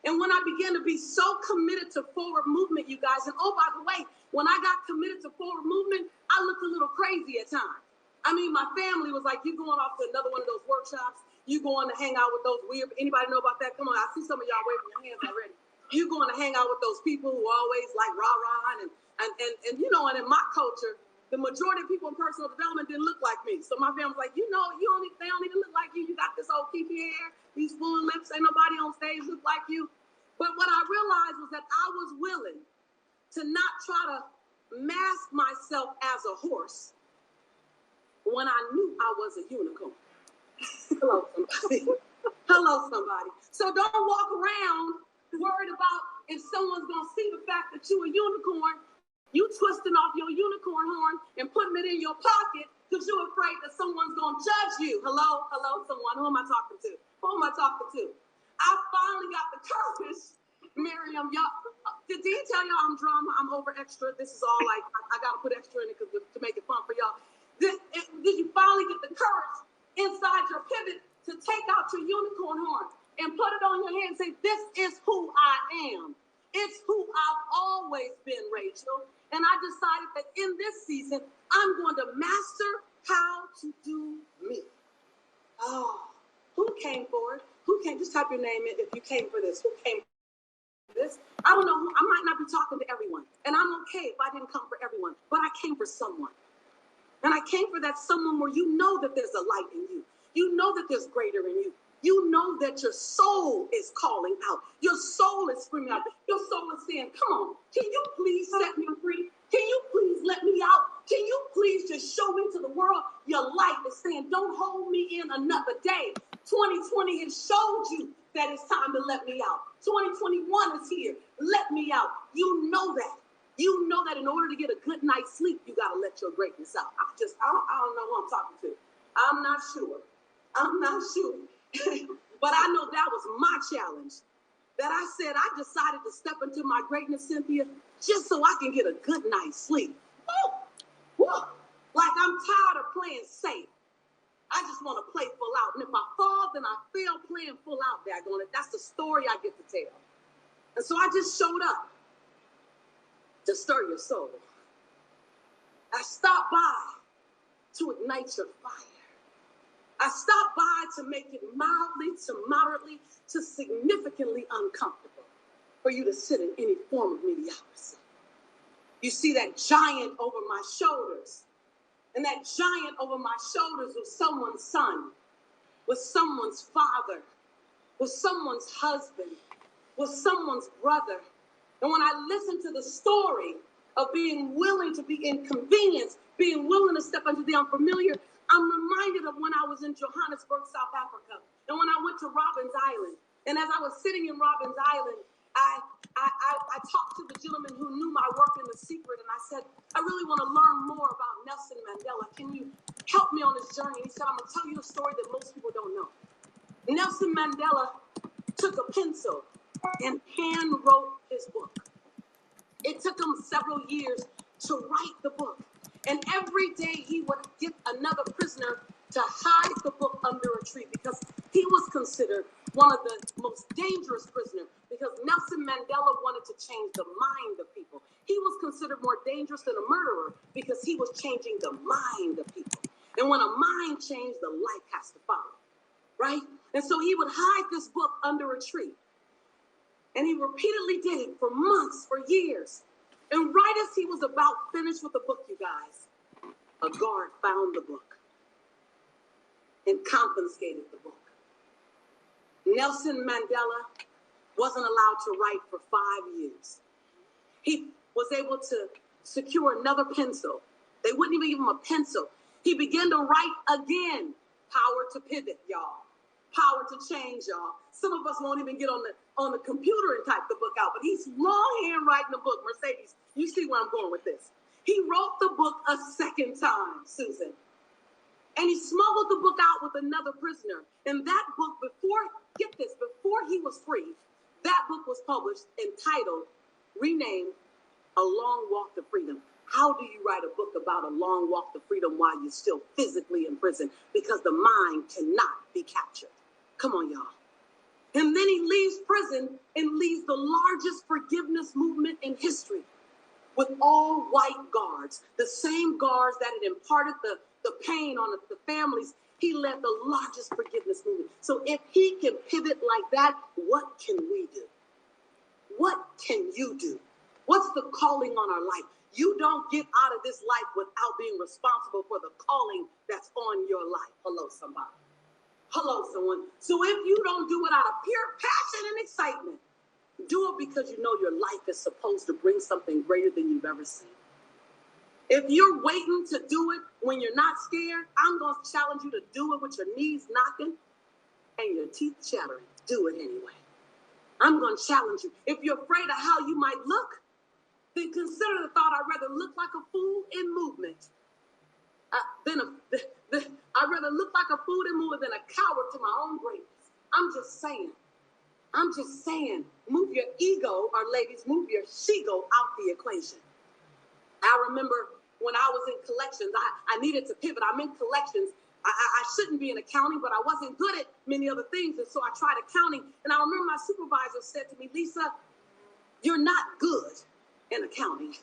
and when I began to be so committed to forward movement, you guys. And oh, by the way, when I got committed to forward movement, I looked a little crazy at times. I mean, my family was like, you going off to another one of those workshops? You going to hang out with those weird, anybody know about that? Come on, I see some of y'all waving your hands already. You going to hang out with those people who always like rah-rah and you know, and in my culture, the majority of people in personal development didn't look like me. So my family's like, you know, they don't even look like you. You got this old kinky hair, these full lips, ain't nobody on stage look like you. But what I realized was that I was willing to not try to mask myself as a horse when I knew I was a unicorn. Hello, somebody. Hello, somebody. So don't walk around worried about if someone's going to see the fact that you're a unicorn. You twisting off your unicorn horn and putting it in your pocket because you're afraid that someone's going to judge you. Hello, someone. Who am I talking to? Who am I talking to? I finally got the courage, Miriam. Y'all, Did Dean tell y'all I'm drama? I'm over extra. This is all like, I got to put extra in it to make it fun for y'all. Did you finally get the courage inside your pivot to take out your unicorn horn and put it on your hand and say, this is who I am. It's who I've always been, Rachel. And I decided that in this season, I'm going to master how to do me. Oh, who came for it? Who came? Just type your name in if you came for this. Who came for this? I don't know. I might not be talking to everyone. And I'm okay if I didn't come for everyone. But I came for someone. And I came for that someone where you know that there's a light in you. You know that there's greater in you. You know that your soul is calling out. Your soul is screaming out. Your soul is saying, come on, can you please set me free? Can you please let me out? Can you please just show me to the world? Your light is saying, don't hold me in another day. 2020 has showed you that it's time to let me out. 2021 is here. Let me out. You know that. You know that in order to get a good night's sleep, you got to let your greatness out. I don't know who I'm talking to. I'm not sure. But I know that was my challenge. That I said I decided to step into my greatness, Cynthia, just so I can get a good night's sleep. Woo! Woo! Like I'm tired of playing safe. I just want to play full out. And if I fall, then I fail playing full out. That's the story I get to tell. And so I just showed up to stir your soul. I stopped by to ignite your fire. I stopped by to make it mildly to moderately to significantly uncomfortable for you to sit in any form of mediocrity. You see that giant over my shoulders. And that giant over my shoulders was someone's son, was someone's father, was someone's husband, was someone's brother. And when I listen to the story of being willing to be inconvenienced, being willing to step into the unfamiliar, I'm reminded of when I was in Johannesburg, South Africa, and when I went to Robben's Island. And as I was sitting in Robben's Island, I talked to the gentleman who knew my work in The Secret, and I said, I really want to learn more about Nelson Mandela. Can you help me on this journey? And he said, I'm going to tell you a story that most people don't know. Nelson Mandela took a pencil and hand wrote his book. It took him several years to write the book. And every day he would get another prisoner to hide the book under a tree because he was considered one of the most dangerous prisoners because Nelson Mandela wanted to change the mind of people. He was considered more dangerous than a murderer because he was changing the mind of people. And when a mind changes, the life has to follow, right? And so he would hide this book under a tree. And he repeatedly did it for months, for years. And right as he was about finished with the book, you guys, a guard found the book and confiscated the book. Nelson Mandela wasn't allowed to write for 5 years. He was able to secure another pencil. They wouldn't even give him a pencil. He began to write again. Power to pivot, y'all. Power to change, y'all. Some of us won't even get on the computer and type the book out, but he's longhand writing the book. Mercedes, you see where I'm going with this. He wrote the book a second time, Susan. And he smuggled the book out with another prisoner. And that book, before he was free, that book was published entitled, renamed, A Long Walk to Freedom. How do you write a book about a long walk to freedom while you're still physically in prison? Because the mind cannot be captured. Come on, y'all. And then he leaves prison and leads the largest forgiveness movement in history with all white guards, the same guards that had imparted the pain on the families. He led the largest forgiveness movement. So if he can pivot like that, what can we do? What can you do? What's the calling on our life? You don't get out of this life without being responsible for the calling that's on your life. Hello, somebody. Hello, someone. So if you don't do it out of pure passion and excitement, do it because you know your life is supposed to bring something greater than you've ever seen. If you're waiting to do it when you're not scared, I'm going to challenge you to do it with your knees knocking and your teeth chattering. Do it anyway. I'm going to challenge you. If you're afraid of how you might look, then consider the thought I'd rather look like a fool in movement I'd rather look like a fool in movement than a coward to my own greatness. I'm just saying. I'm just saying, move your ego, or ladies, move your she-go out the equation. I remember when I was in collections, I needed to pivot. I'm in collections. I shouldn't be in accounting, but I wasn't good at many other things. And so I tried accounting. And I remember my supervisor said to me, Lisa, you're not good in accounting.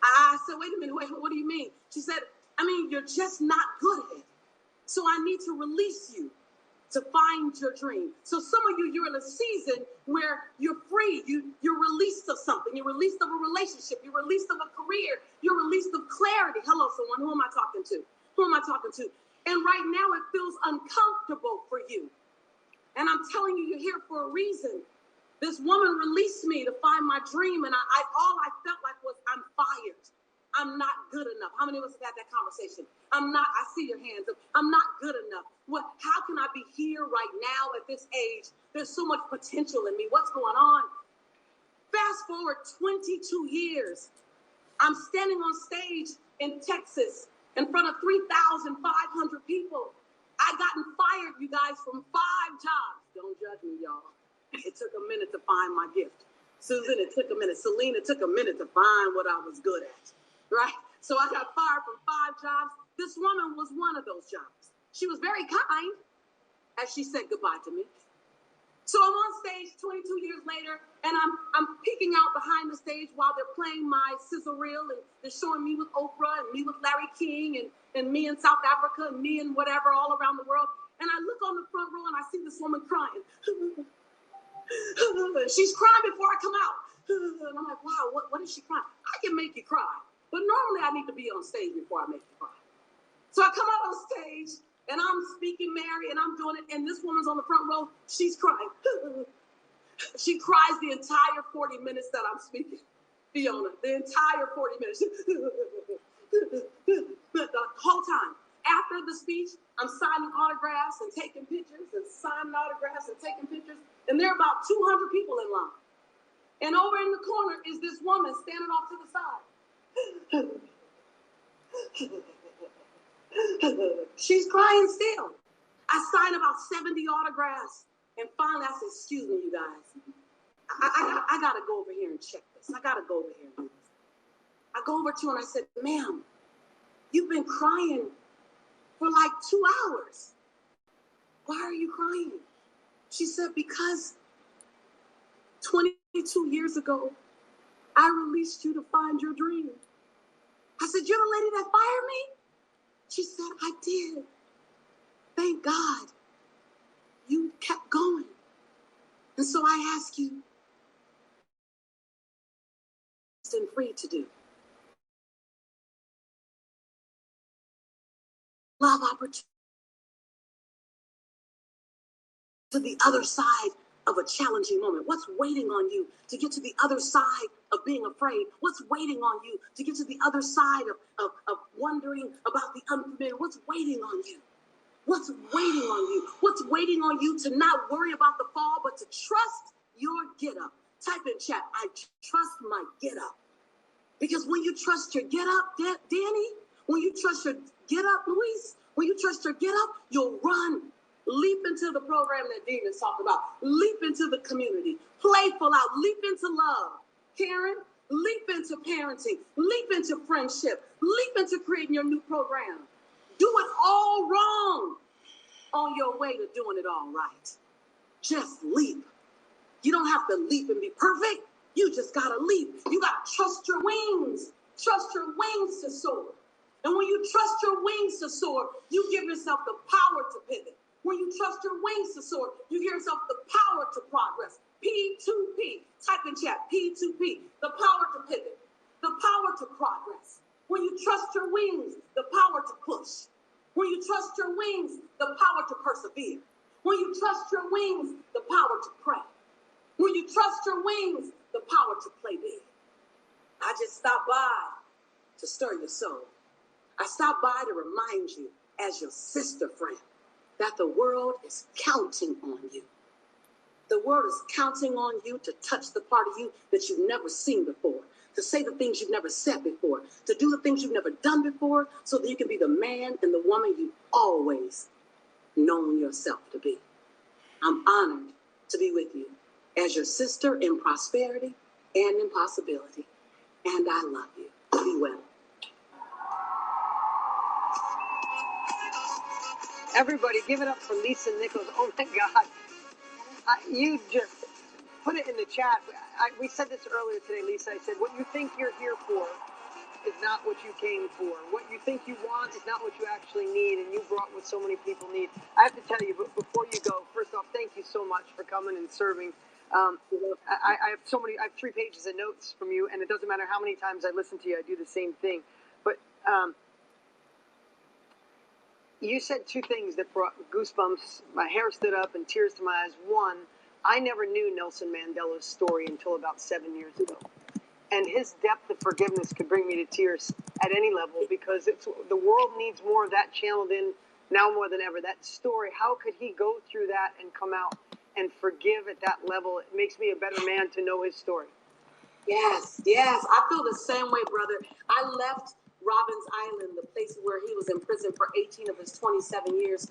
I said, wait a minute, what do you mean? She said, I mean, you're just not good at it. So I need to release you to find your dream. So some of you, you're in a season where you're free. You're released of something. You're released of a relationship. You're released of a career. You're released of clarity. Hello, someone. Who am I talking to? Who am I talking to? And right now it feels uncomfortable for you. And I'm telling you, you're here for a reason. This woman released me to find my dream. And all I felt like was, I'm fired. I'm not good enough. How many of us have had that conversation? I see your hands up. I'm not good enough. How can I be here right now at this age? There's so much potential in me. What's going on? Fast forward 22 years. I'm standing on stage in Texas in front of 3,500 people. I gotten fired, you guys, from 5 jobs. Don't judge me, y'all. It took a minute to find my gift. Susan, it took a minute. Celine, it took a minute to find what I was good at, right? So I got fired from 5 jobs. This woman was one of those jobs. She was very kind as she said goodbye to me. So I'm on stage 22 years later, and I'm peeking out behind the stage while they're playing my sizzle reel, and they're showing me with Oprah and me with Larry King and me in South Africa and me and whatever all around the world. And I look on the front row and I see this woman crying. She's crying before I come out. And I'm like, wow, what is she crying? I can make you cry. But normally I need to be on stage before I make you cry. So I come out on stage and I'm speaking Mary and I'm doing it. And this woman's on the front row. She's crying. She cries the entire 40 minutes that I'm speaking. Fiona, the entire 40 minutes. The whole time. After the speech, I'm signing autographs and taking pictures and signing autographs and taking pictures. And there are about 200 people in line. And over in the corner is this woman standing off to the side. She's crying still. I signed about 70 autographs. And finally I said, excuse me, you guys. I got to go over here and check this. I got to go over here and do this. I go over to her and I said, ma'am, you've been crying for like 2 hours. Why are you crying? She said, because 22 years ago, I released you to find your dream. I said, you're the lady that fired me? She said, I did. Thank God. You kept going. And so I ask you, and free to do. Love opportunity to the other side of a challenging moment. What's waiting on you to get to the other side of being afraid? What's waiting on you to get to the other side of wondering about the unfamiliar? What's waiting on you? What's waiting on you? What's waiting on you to not worry about the fall, but to trust your get up? Type in chat, I trust my get up. Because when you trust your get up, Danny, when you trust your get up, Luis, when you trust your get up, you'll run. Leap into the program that Dean is talking about. Leap into the community. Playful out. Leap into love. Karen, leap into parenting. Leap into friendship. Leap into creating your new program. Do it all wrong on your way to doing it all right. Just leap. You don't have to leap and be perfect. You just gotta leap. You gotta trust your wings. Trust your wings to soar. And when you trust your wings to soar, you give yourself the power to pivot. When you trust your wings to soar, you give yourself the power to progress. P2P. Type in chat, P2P. The power to pivot. The power to progress. When you trust your wings, the power to push. When you trust your wings, the power to persevere. When you trust your wings, the power to pray. When you trust your wings, the power to play big. I just stopped by to stir your soul. I stopped by to remind you, as your sister friend, that the world is counting on you. The world is counting on you to touch the part of you that you've never seen before, to say the things you've never said before, to do the things you've never done before, so that you can be the man and the woman you've always known yourself to be. I'm honored to be with you as your sister in prosperity and in possibility. And I love you. Be well. Everybody, give it up for Lisa Nichols. Oh my God. You just put it in the chat. We said this earlier today, Lisa. I said, what you think you're here for is not what you came for. What you think you want is not what you actually need, and you brought what so many people need. I have to tell you, but before you go, first off, thank you so much for coming and serving. I have 3 pages of notes from you, and it doesn't matter how many times I listen to you, I do the same thing. But you said 2 things that brought goosebumps, my hair stood up, and tears to my eyes. One, I never knew Nelson Mandela's story until about 7 years ago. And his depth of forgiveness could bring me to tears at any level, because the world needs more of that channeled in now more than ever. That story, how could he go through that and come out and forgive at that level? It makes me a better man to know his story. Yes, I feel the same way, brother. I left Robbins Island, the place where he was in prison for 18 of his 27 years,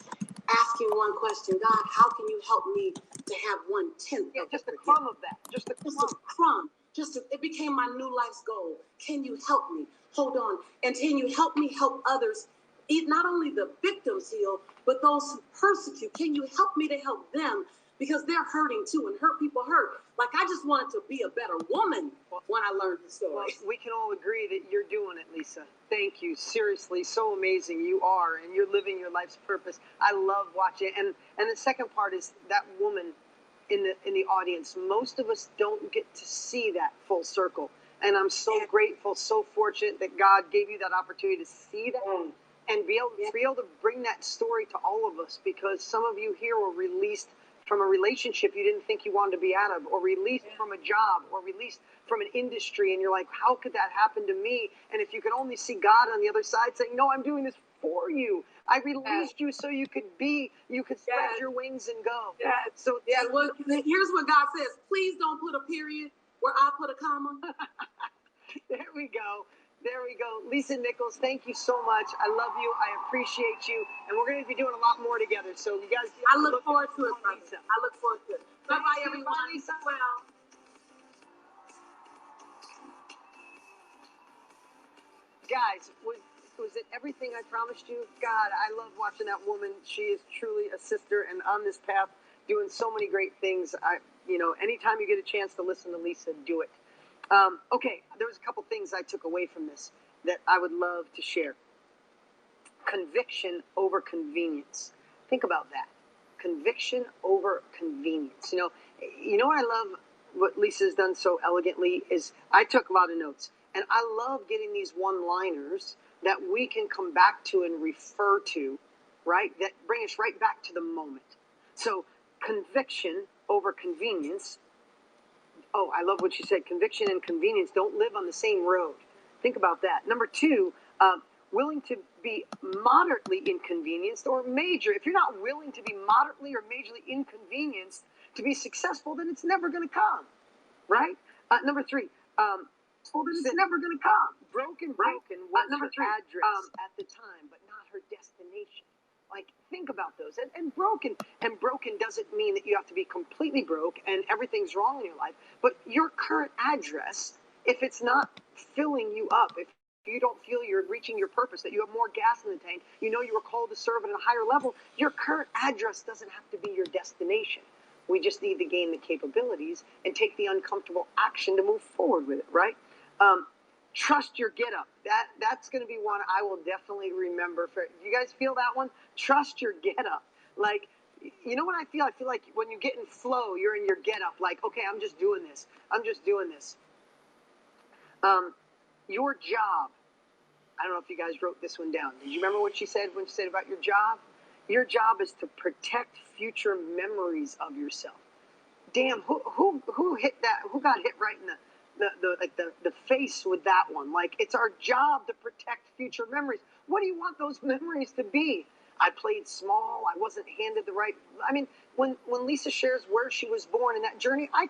asking one question: God, how can you help me to have 1/10? Yeah, just a crumb of that. Just a crumb. It became my new life's goal. Can you help me? Hold on. And can you help me help others? Not only the victims heal, but those who persecute. Can you help me to help them? Because they're hurting too, and hurt people hurt. Like, I just wanted to be a better woman when I learned the story. Well, we can all agree that you're doing it, Lisa. Thank you. Seriously, so amazing you are, and you're living your life's purpose. I love watching it. And the second part is that woman in the audience. Most of us don't get to see that full circle. And I'm so grateful, so fortunate that God gave you that opportunity to see that and be able to bring that story to all of us, because some of you here were released from a relationship you didn't think you wanted to be out of, or released from a job, or released from an industry, and you're like, how could that happen to me? And if you could only see God on the other side saying, no, I'm doing this for you. I released you so you could spread your wings and go. So well, here's what God says: please don't put a period where I put a comma. There we go. Lisa Nichols, thank you so much. I love you. I appreciate you. And we're going to be doing a lot more together. So you guys, I look forward to it, brother. I look forward to it. Bye-bye, everyone. Bye, Lisa. Well. Guys, was it everything I promised you? God, I love watching that woman. She is truly a sister, and on this path, doing so many great things. Anytime you get a chance to listen to Lisa, do it. Okay, there was a couple things I took away from this that I would love to share. Conviction over convenience. Think about that. Conviction over convenience. You know what I love, what Lisa's done so elegantly, is I took a lot of notes. And I love getting these one-liners that we can come back to and refer to, right? That bring us right back to the moment. So conviction over convenience. Oh, I love what you said. Conviction and convenience don't live on the same road. Think about that. Number 2, willing to be moderately inconvenienced or major. If you're not willing to be moderately or majorly inconvenienced to be successful, then it's never going to come, right? Number 3, it's never going to come. Broken was her address at the time, but not her destination. Like, think about those. And broken doesn't mean that you have to be completely broke and everything's wrong in your life. But your current address, if it's not filling you up, if you don't feel you're reaching your purpose, that you have more gas in the tank, you know you were called to serve at a higher level, your current address doesn't have to be your destination. We just need to gain the capabilities and take the uncomfortable action to move forward with it, right? Trust your get up. That's going to be one I will definitely remember. You guys feel that one? Trust your get up. Like, you know what I feel? I feel like when you get in flow, you're in your get up. Like, okay, I'm just doing this. Your job. I don't know if you guys wrote this one down. Did you remember what she said when she said about your job? Your job is to protect future memories of yourself. Damn, who hit that? Who got hit right in the face with that one? Like, it's our job to protect future memories. What do you want those memories to be? I played small. I wasn't handed the right. I mean, when Lisa shares where she was born in that journey, I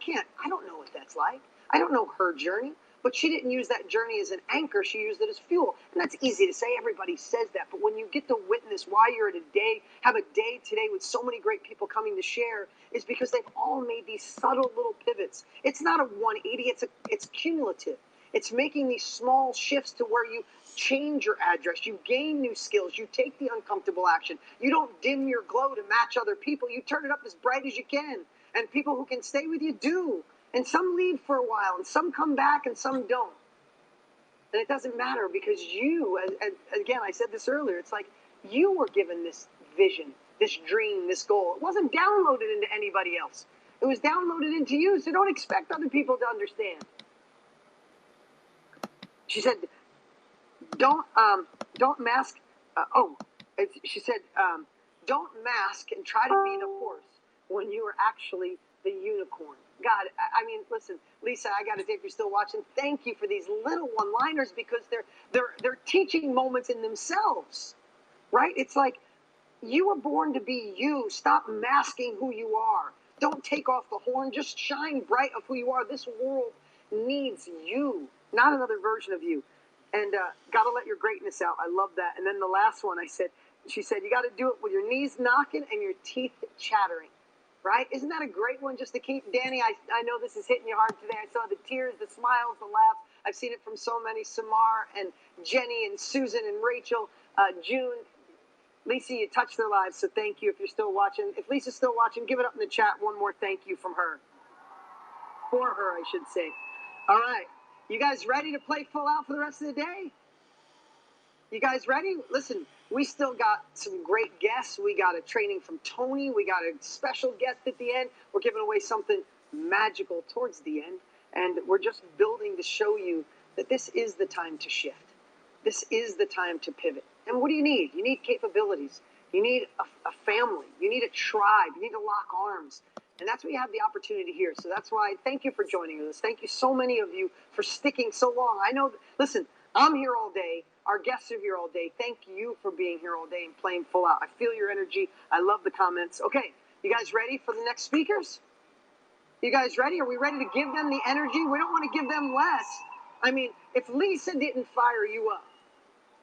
don't know what that's like. I don't know her journey. But she didn't use that journey as an anchor. She used it as fuel. And that's easy to say. Everybody says that. But when you get to witness why you're at a day, have a day today with so many great people coming to share, is because they've all made these subtle little pivots. It's not a 180. It's cumulative. It's making these small shifts to where you change your address. You gain new skills. You take the uncomfortable action. You don't dim your glow to match other people. You turn it up as bright as you can. And people who can stay with you do. And some leave for a while, and some come back, and some don't. And it doesn't matter because you, again, I said this earlier, it's like you were given this vision, this dream, this goal. It wasn't downloaded into anybody else. It was downloaded into you, so don't expect other people to understand. She said, don't mask, she said, don't mask and try to be the horse when you are actually the unicorn. God, I mean, listen, Lisa, I got to say, if you're still watching, thank you for these little one-liners because they're teaching moments in themselves, right? It's like you were born to be you. Stop masking who you are. Don't take off the horn. Just shine bright of who you are. This world needs you, not another version of you. And got to let your greatness out. I love that. And then the last one, she said, you got to do it with your knees knocking and your teeth chattering. Right? Isn't that a great one just to keep? Danny, I know this is hitting you hard today. I saw the tears, the smiles, the laughs. I've seen it from so many. Samar and Jenny and Susan and Rachel, June. Lisa, you touched their lives, so thank you if you're still watching. If Lisa's still watching, give it up in the chat. One more thank you from her. For her, I should say. All right. You guys ready to play full out for the rest of the day? You guys ready? Listen, we still got some great guests. We got a training from Tony. We got a special guest at the end. We're giving away something magical towards the end. And we're just building to show you that this is the time to shift. This is the time to pivot. And what do you need? You need capabilities. You need a family. You need a tribe. You need to lock arms. And that's what you have the opportunity here. So that's why thank you for joining us. Thank you so many of you for sticking so long. I know, listen, I'm here all day. Our guests are here all day. Thank you for being here all day and playing full out. I feel your energy. I love the comments. Okay, you guys ready for the next speakers? You guys ready? Are we ready to give them the energy? We don't want to give them less. I mean, if Lisa didn't fire you up,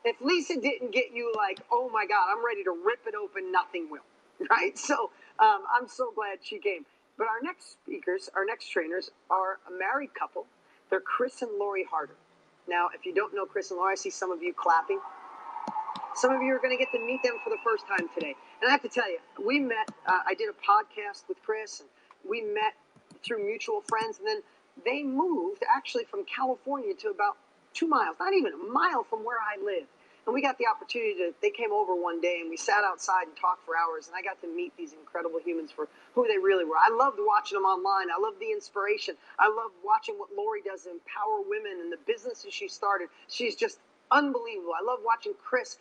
if Lisa didn't get you like, oh my God, I'm ready to rip it open, nothing will, right? So I'm so glad she came. But our next speakers, our next trainers are a married couple. They're Chris and Lori Harder. Now, if you don't know Chris and Lori, I see some of you clapping. Some of you are going to get to meet them for the first time today. And I have to tell you, we met, I did a podcast with Chris, and we met through mutual friends, and then they moved actually from California to about 2 miles, not even a mile from where I live. And we got the opportunity they came over one day and we sat outside and talked for hours, and I got to meet these incredible humans for who they really were. I loved watching them online. I loved the inspiration. I loved watching what Lori does to empower women and the businesses she started. She's just unbelievable. I love watching Chris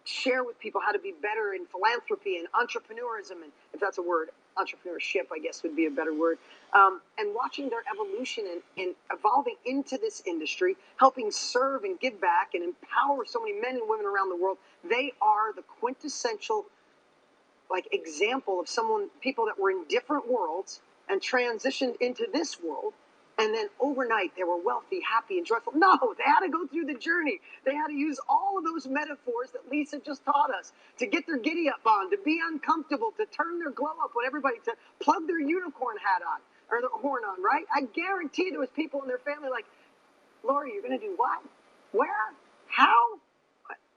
share with people how to be better in philanthropy and entrepreneurism, and if that's a word, entrepreneurship, I guess would be a better word, and watching their evolution and evolving into this industry, helping serve and give back and empower so many men and women around the world. They are the quintessential example of people that were in different worlds and transitioned into this world. And then overnight, they were wealthy, happy, and joyful. No, they had to go through the journey. They had to use all of those metaphors that Lisa just taught us to get their giddy up on, to be uncomfortable, to turn their glow up on everybody, to plug their unicorn hat on, or their horn on, right? I guarantee there was people in their family like, Lori, you're going to do what? Where? How?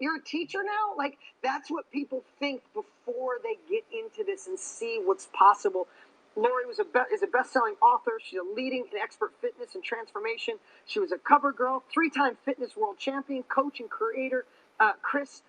You're a teacher now? That's what people think before they get into this and see what's possible. Lori is a best-selling author. She's a leading and expert fitness and transformation. She was a cover girl, 3-time fitness world champion, coach, and creator. Chris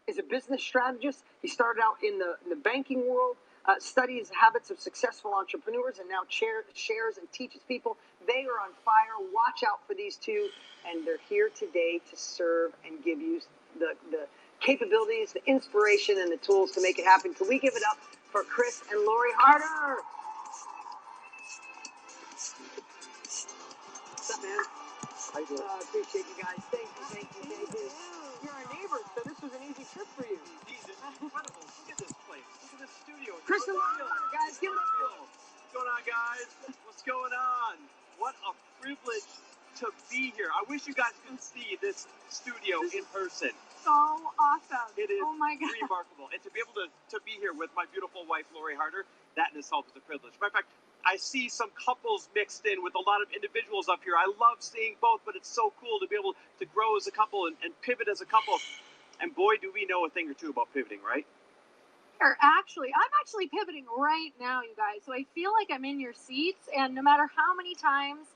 is a business strategist. He started out in the banking world, studies habits of successful entrepreneurs, and now shares and teaches people. They are on fire. Watch out for these two, and they're here today to serve and give you the capabilities, the inspiration, and the tools to make it happen. Can we give it up for Chris and Lori Harder? What's up, man? How you doing? I appreciate you guys. Thank you. You're our neighbors, so this was an easy trip for you. These is incredible. Look at this place. Look at this studio. Chris and Lori Harder, guys, give it up for them. What's going on, guys? What's going on? What a privilege to be here. I wish you guys could see this studio in person. So awesome. It is oh my God. remarkable. And to be able to be here with my beautiful wife, Lori Harder, that in itself is a privilege. Matter of fact, I see some couples mixed in with a lot of individuals up here. I love seeing both, but it's so cool to be able to grow as a couple and pivot as a couple. And boy, do we know a thing or two about pivoting, right? I'm actually pivoting right now, you guys. So I feel like I'm in your seats, and no matter how many times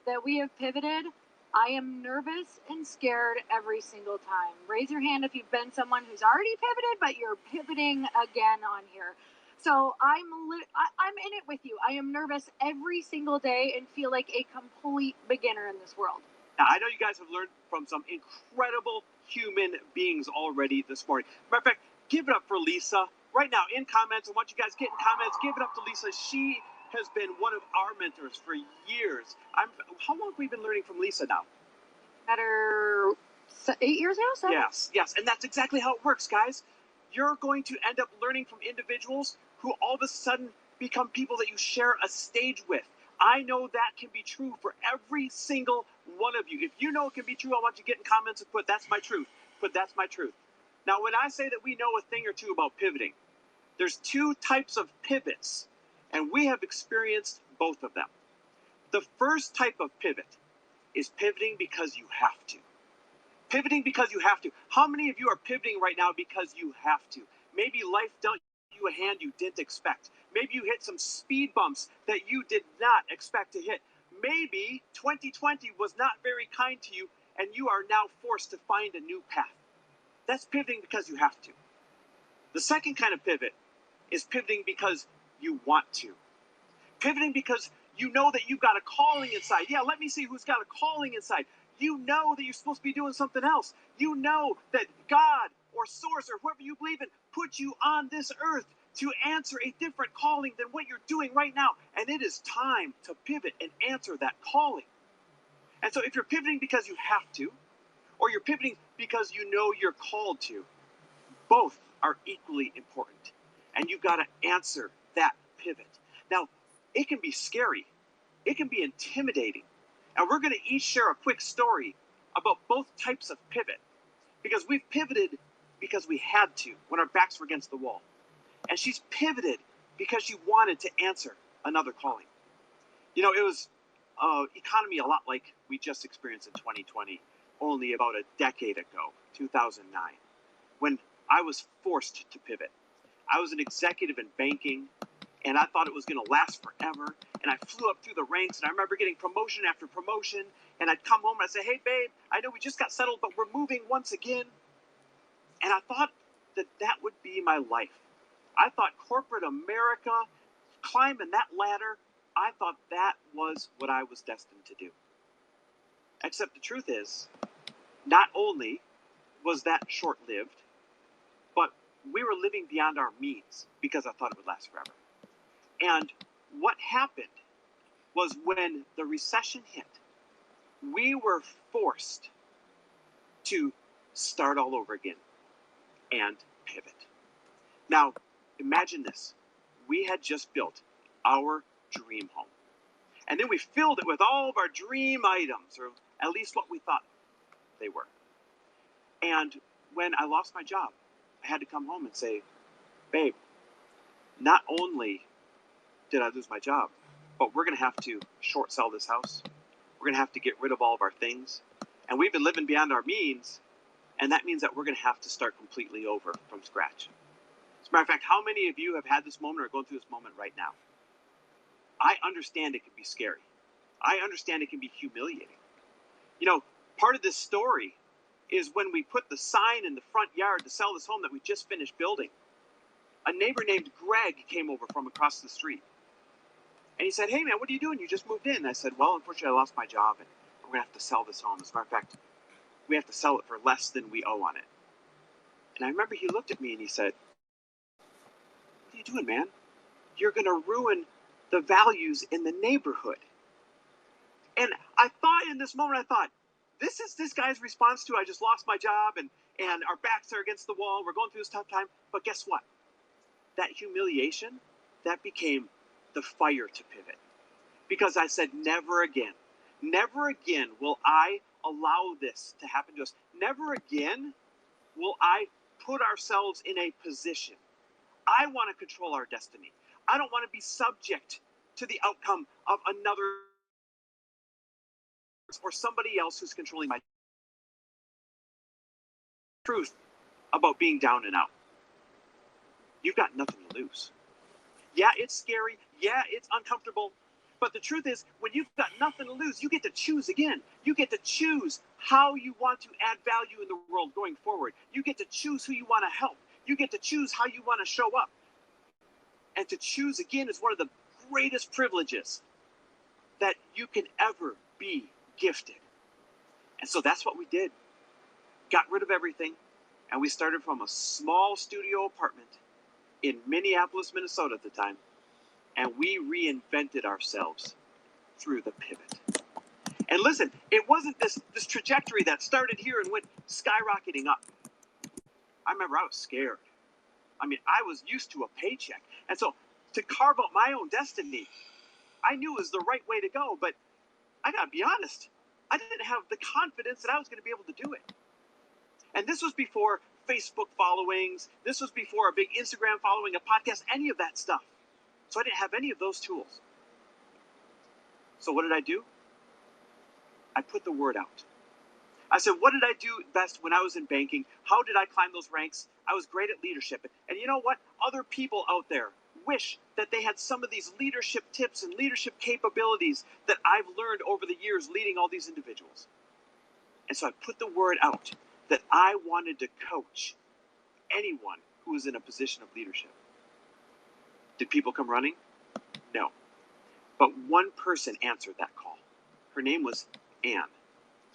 that we have pivoted, I am nervous and scared every single time. Raise your hand if you've been someone who's already pivoted, but you're pivoting again on here. So I'm in it with you. I am nervous every single day and feel like a complete beginner in this world. Now, I know you guys have learned from some incredible human beings already this morning. Matter of fact, give it up for Lisa. Right now, in comments, I want you guys to get in comments. Give it up to Lisa. She has been one of our mentors for years. How long have we been learning from Lisa now? Better 8 years now? 7? Yes. And that's exactly how it works, guys. You're going to end up learning from individuals who all of a sudden become people that you share a stage with. I know that can be true for every single one of you. If you know it can be true, I want you to get in comments and put, that's my truth. Put, that's my truth. Now, when I say that we know a thing or two about pivoting, there's 2 types of pivots, and we have experienced both of them. The first type of pivot is pivoting because you have to. Pivoting because you have to. How many of you are pivoting right now because you have to? Maybe life dealt you a hand you didn't expect. Maybe you hit some speed bumps that you did not expect to hit. Maybe 2020 was not very kind to you, and you are now forced to find a new path. That's pivoting because you have to. The second kind of pivot is pivoting because you want to. Pivoting because you know that you've got a calling inside. Yeah, let me see who's got a calling inside. You know that you're supposed to be doing something else. You know that God or source or whoever you believe in put you on this earth to answer a different calling than what you're doing right now. And it is time to pivot and answer that calling. And so if you're pivoting because you have to, or you're pivoting because you know you're called to, both are equally important. And you've got to answer that pivot. Now, it can be scary. It can be intimidating. And we're going to each share a quick story about both types of pivot. Because we've pivoted because we had to when our backs were against the wall. And she's pivoted because she wanted to answer another calling. You know, it was economy a lot like we just experienced in 2020, only about a decade ago, 2009, when I was forced to pivot. I was an executive in banking, and I thought it was going to last forever. And I flew up through the ranks, and I remember getting promotion after promotion. And I'd come home and I'd say, hey, babe, I know we just got settled, but we're moving once again. And I thought that that would be my life. I thought corporate America, climbing that ladder, I thought that was what I was destined to do. Except the truth is, not only was that short-lived, but we were living beyond our means because I thought it would last forever. And what happened was when the recession hit, we were forced to start all over again and pivot. Now, imagine this. We had just built our dream home. And then we filled it with all of our dream items, or at least what we thought they were. And when I lost my job, I had to come home and say, babe, not only did I lose my job, but we're going to have to short sell this house. We're going to have to get rid of all of our things. And we've been living beyond our means. And that means that we're going to have to start completely over from scratch. As a matter of fact, how many of you have had this moment or are going through this moment right now? I understand it can be scary. I understand it can be humiliating. You know, part of this story is when we put the sign in the front yard to sell this home that we just finished building. A neighbor named Greg came over from across the street. And he said, hey, man, what are you doing? You just moved in. And I said, well, unfortunately, I lost my job, and we're going to have to sell this home. As a matter of fact, we have to sell it for less than we owe on it. And I remember he looked at me and he said, what are you doing, man? You're going to ruin the values in the neighborhood. And I thought in this moment, this is this guy's response to, I just lost my job and our backs are against the wall. We're going through this tough time. But guess what? That humiliation, that became the fire to pivot because I said, never again will I allow this to happen to us. Never again will I put ourselves in a position. I want to control our destiny. I don't want to be subject to the outcome of another or somebody else who's controlling my truth about being down and out. You've got nothing to lose. Yeah, it's scary. Yeah, it's uncomfortable. But the truth is, when you've got nothing to lose, you get to choose again. You get to choose how you want to add value in the world going forward. You get to choose who you want to help. You get to choose how you want to show up. And to choose again is one of the greatest privileges that you can ever be gifted. And so that's what we did. Got rid of everything. And we started from a small studio apartment in Minneapolis, Minnesota at the time. And we reinvented ourselves through the pivot. And listen, it wasn't this trajectory that started here and went skyrocketing up. I remember I was scared. I mean, I was used to a paycheck. And so to carve out my own destiny, I knew it was the right way to go. But I got to be honest, I didn't have the confidence that I was going to be able to do it. And this was before Facebook followings. This was before a big Instagram following, a podcast, any of that stuff. So I didn't have any of those tools. So what did I do? I put the word out. I said, what did I do best when I was in banking? How did I climb those ranks? I was great at leadership. And you know what? Other people out there wish that they had some of these leadership tips and leadership capabilities that I've learned over the years leading all these individuals. And so I put the word out that I wanted to coach anyone who was in a position of leadership. Did people come running? No. But one person answered that call. Her name was Anne.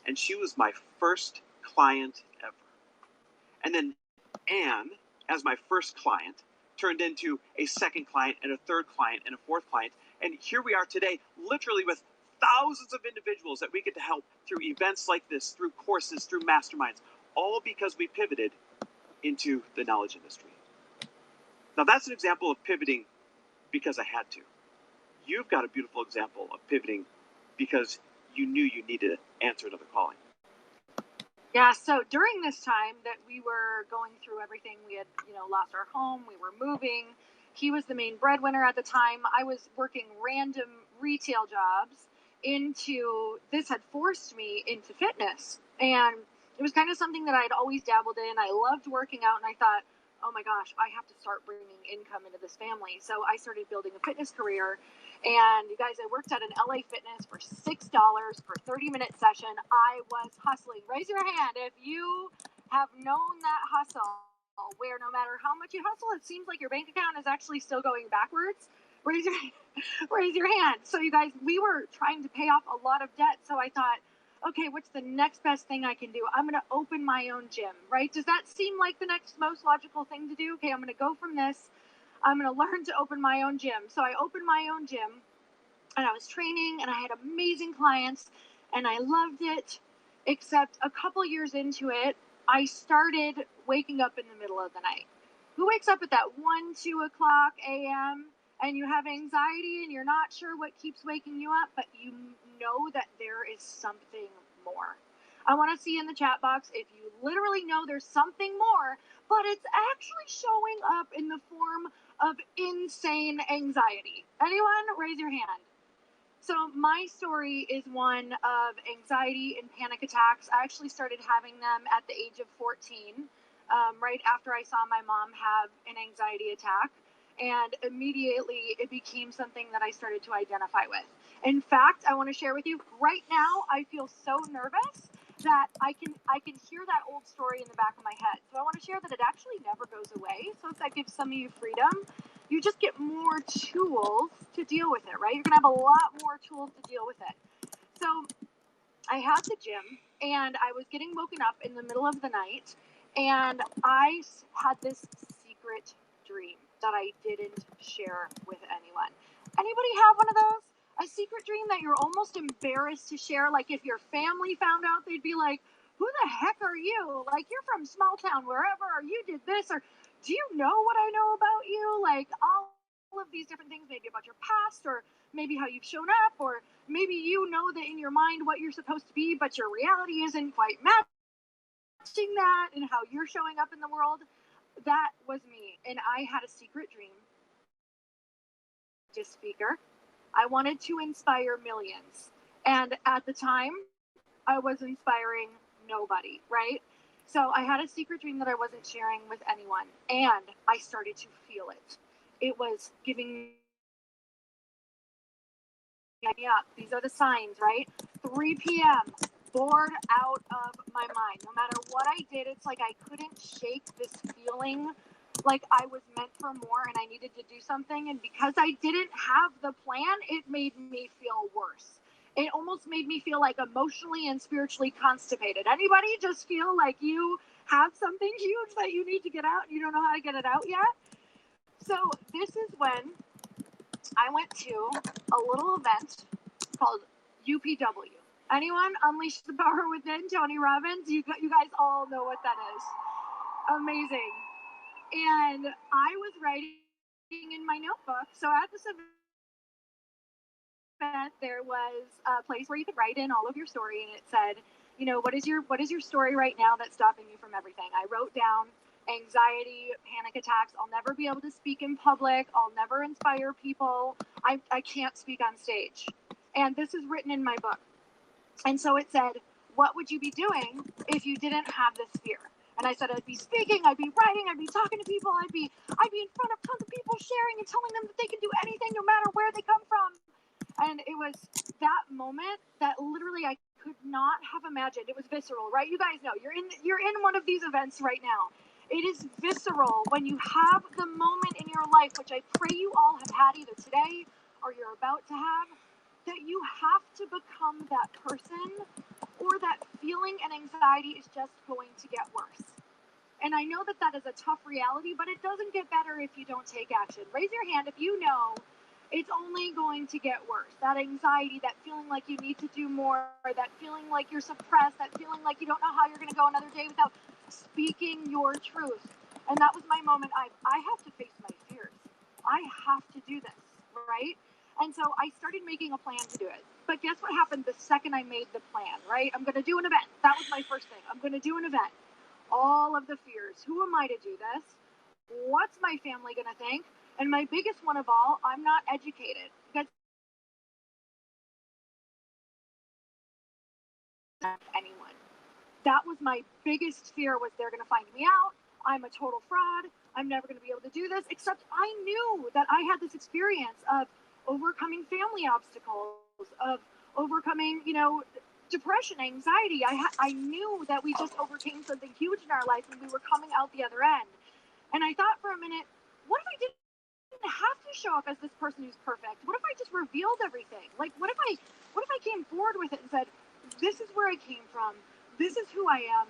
And she was my first client ever. And then Anne, as my first client, turned into a second client and a third client and a fourth client. And here we are today, literally with thousands of individuals that we get to help through events like this, through courses, through masterminds, all because we pivoted into the knowledge industry. Now that's an example of pivoting because I had to. You've got a beautiful example of pivoting because you knew you needed to answer another calling. Yeah, so during this time that we were going through everything, we had, lost our home, we were moving. He was the main breadwinner at the time. I was working random retail jobs this had forced me into fitness. And it was kind of something that I'd always dabbled in. I loved working out, and I thought, oh my gosh, I have to start bringing income into this family. So I started building a fitness career. And you guys, I worked at an LA Fitness for $6 for a 30-minute session. I was hustling. Raise your hand if you have known that hustle, where no matter how much you hustle, it seems like your bank account is actually still going backwards. Raise your hand. So you guys, we were trying to pay off a lot of debt. So I thought, okay, what's the next best thing I can do? I'm going to open my own gym, right? Does that seem like the next most logical thing to do? Okay, I'm going to go from this. I'm going to learn to open my own gym. So I opened my own gym, and I was training, and I had amazing clients, and I loved it. Except a couple years into it, I started waking up in the middle of the night. Who wakes up at that 1, 2 o'clock a.m. and you have anxiety and you're not sure what keeps waking you up, but you know that there is something more? I want to see in the chat box if you literally know there's something more, but it's actually showing up in the form of insane anxiety. Anyone? Raise your hand. So my story is one of anxiety and panic attacks. I actually started having them at the age of 14, right after I saw my mom have an anxiety attack. And immediately it became something that I started to identify with. In fact, I want to share with you right now, I feel so nervous that I can hear that old story in the back of my head. So I want to share that it actually never goes away. So if that gives some of you freedom, you just get more tools to deal with it, right? You're going to have a lot more tools to deal with it. So I had the gym, and I was getting woken up in the middle of the night, and I had this secret dream that I didn't share with anyone. Anybody have one of those? A secret dream that you're almost embarrassed to share? Like if your family found out, they'd be like, who the heck are you? Like, you're from small town wherever, or you did this, or do you know what I know about you? Like, all of these different things, maybe about your past, or maybe how you've shown up, or maybe you know that in your mind what you're supposed to be, but your reality isn't quite matching that and how you're showing up in the world. That was me. And I had a secret dream. Just speaker. I wanted to inspire millions. And at the time, I was inspiring nobody, right? So I had a secret dream that I wasn't sharing with anyone. And I started to feel it. It was giving me up. These are the signs, right? 3 p.m., bored out of my mind. No matter what I did, it's like I couldn't shake this feeling like I was meant for more and I needed to do something. And because I didn't have the plan, it made me feel worse. It almost made me feel like emotionally and spiritually constipated. Anybody just feel like you have something huge that you need to get out and you don't know how to get it out yet? So this is when I went to a little event called UPW. Anyone? Unleash the Power Within, Tony Robbins. You guys all know what that is. Amazing. And I was writing in my notebook. So at this event, there was a place where you could write in all of your story, and it said, you know, what is your story right now that's stopping you from everything? I wrote down anxiety, panic attacks. I'll never be able to speak in public. I'll never inspire people. I can't speak on stage. And this is written in my book. And so it said, what would you be doing if you didn't have this fear? And I said, I'd be speaking, I'd be writing, I'd be talking to people, I'd be in front of tons of people sharing and telling them that they can do anything no matter where they come from. And it was that moment that literally I could not have imagined. It was visceral, right? You guys know you're in one of these events right now. It is visceral when you have the moment in your life, which I pray you all have had either today or you're about to have, that you have to become that person, or that feeling and anxiety is just going to get worse. And I know that that is a tough reality, but it doesn't get better if you don't take action. Raise your hand if you know it's only going to get worse. That anxiety, that feeling like you need to do more, that feeling like you're suppressed, that feeling like you don't know how you're going to go another day without speaking your truth. And that was my moment. I have to face my fears. I have to do this, right? And so I started making a plan to do it. But guess what happened the second I made the plan, right? I'm going to do an event. That was my first thing. I'm going to do an event. All of the fears. Who am I to do this? What's my family going to think? And my biggest one of all, I'm not educated. Because anyone. That was my biggest fear, was they're going to find me out. I'm a total fraud. I'm never going to be able to do this. Except I knew that I had this experience of overcoming family obstacles, of overcoming, depression, anxiety. I knew that we just overcame something huge in our life and we were coming out the other end. And I thought for a minute, what if I didn't have to show up as this person who's perfect? What if I just revealed everything? Like, what if I came forward with it and said, this is where I came from. This is who I am.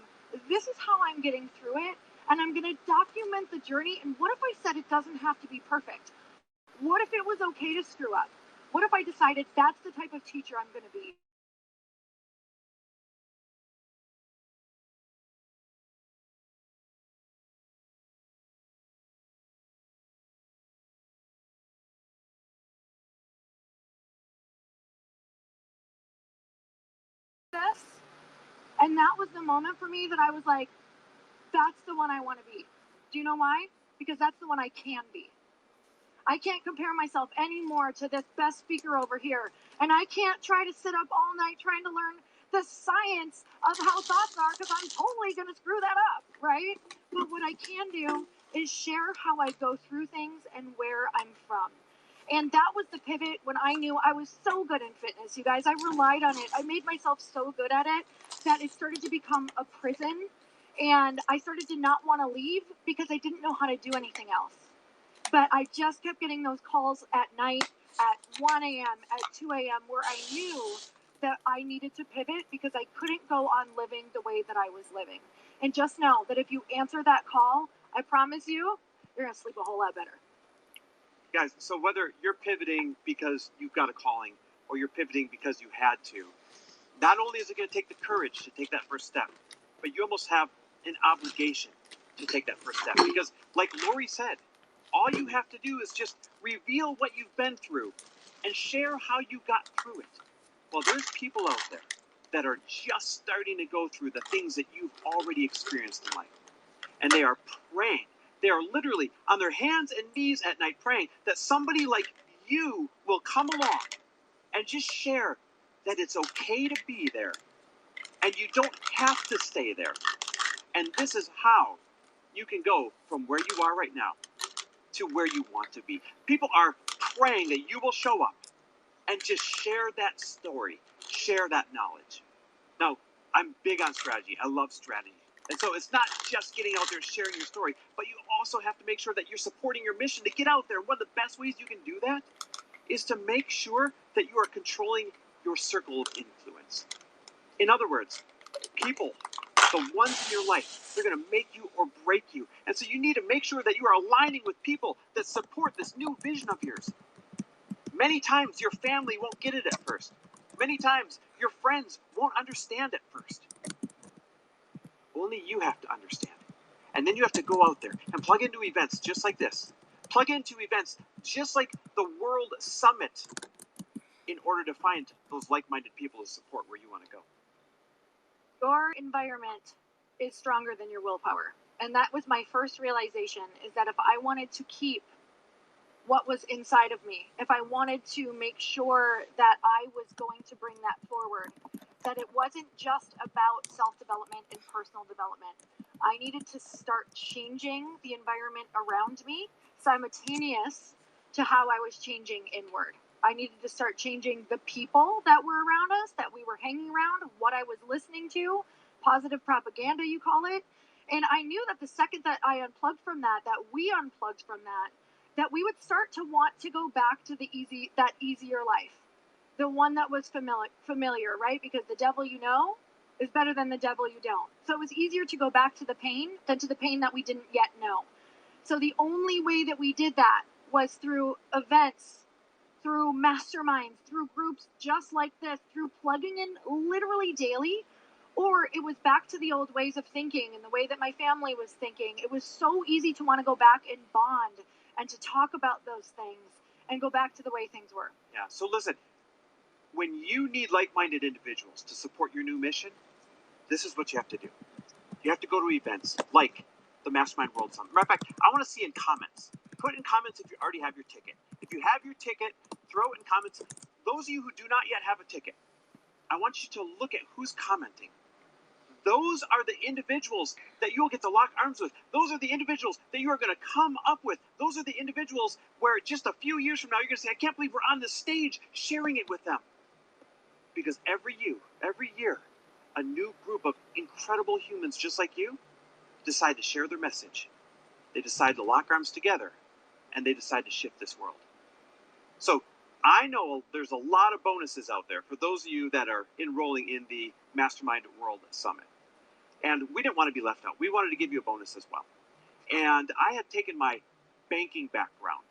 This is how I'm getting through it. And I'm going to document the journey. And what if I said it doesn't have to be perfect? What if it was okay to screw up? What if I decided that's the type of teacher I'm going to be? This. And that was the moment for me that I was like, that's the one I want to be. Do you know why? Because that's the one I can be. I can't compare myself anymore to this best speaker over here. And I can't try to sit up all night trying to learn the science of how thoughts are, because I'm totally going to screw that up, right? But what I can do is share how I go through things and where I'm from. And that was the pivot when I knew I was so good in fitness, you guys. I relied on it. I made myself so good at it that it started to become a prison. And I started to not want to leave because I didn't know how to do anything else. But I just kept getting those calls at night, at 1 a.m., at 2 a.m., where I knew that I needed to pivot because I couldn't go on living the way that I was living. And just know that if you answer that call, I promise you, you're going to sleep a whole lot better. Guys, so whether you're pivoting because you've got a calling or you're pivoting because you had to, not only is it going to take the courage to take that first step, but you almost have an obligation to take that first step. Because like Lori said, All you have to do is just reveal what you've been through and share how you got through it. Well, there's people out there that are just starting to go through the things that you've already experienced in life. And they are praying. They are literally on their hands and knees at night praying that somebody like you will come along and just share that it's okay to be there and you don't have to stay there. And this is how you can go from where you are right now to where you want to be. People are praying that you will show up and just share that story, share that knowledge. Now, I'm big on strategy. I love strategy. And so it's not just getting out there and sharing your story, but you also have to make sure that you're supporting your mission to get out there. One of the best ways you can do that is to make sure that you are controlling your circle of influence. In other words, people, the ones in your life, they're going to make you or break you. And so you need to make sure that you are aligning with people that support this new vision of yours. Many times your family won't get it at first. Many times your friends won't understand at first. Only you have to understand. And then you have to go out there and plug into events just like this. Plug into events just like the World Summit in order to find those like-minded people to support where you want to go. Your environment is stronger than your willpower. And that was my first realization, is that if I wanted to keep what was inside of me, if I wanted to make sure that I was going to bring that forward, that it wasn't just about self-development and personal development. I needed to start changing the environment around me simultaneous to how I was changing inward. I needed to start changing the people that were around us, that we were hanging around, what I was listening to, positive propaganda, you call it. And I knew that the second that I unplugged from that, that we unplugged from that we would start to want to go back to that easier life. The one that was familiar, right? Because the devil you know is better than the devil you don't. So it was easier to go back to the pain than to the pain that we didn't yet know. So the only way that we did that was through events, through masterminds, through groups just like this, through plugging in literally daily, or it was back to the old ways of thinking and the way that my family was thinking. It was so easy to want to go back and bond and to talk about those things and go back to the way things were. Yeah, so listen, when you need like-minded individuals to support your new mission, this is what you have to do. You have to go to events like the Mastermind World Summit. Matter of fact, I want to see in comments. Put in comments if you already have your ticket. If you have your ticket, throw it in comments. Those of you who do not yet have a ticket, I want you to look at who's commenting. Those are the individuals that you'll get to lock arms with. Those are the individuals that you are going to come up with. Those are the individuals where just a few years from now, you're going to say, I can't believe we're on this stage sharing it with them. Because every year, a new group of incredible humans just like you decide to share their message. They decide to lock arms together, and they decide to shift this world. So I know there's a lot of bonuses out there for those of you that are enrolling in the Mastermind World Summit. And we didn't want to be left out. We wanted to give you a bonus as well. And I had taken my banking background,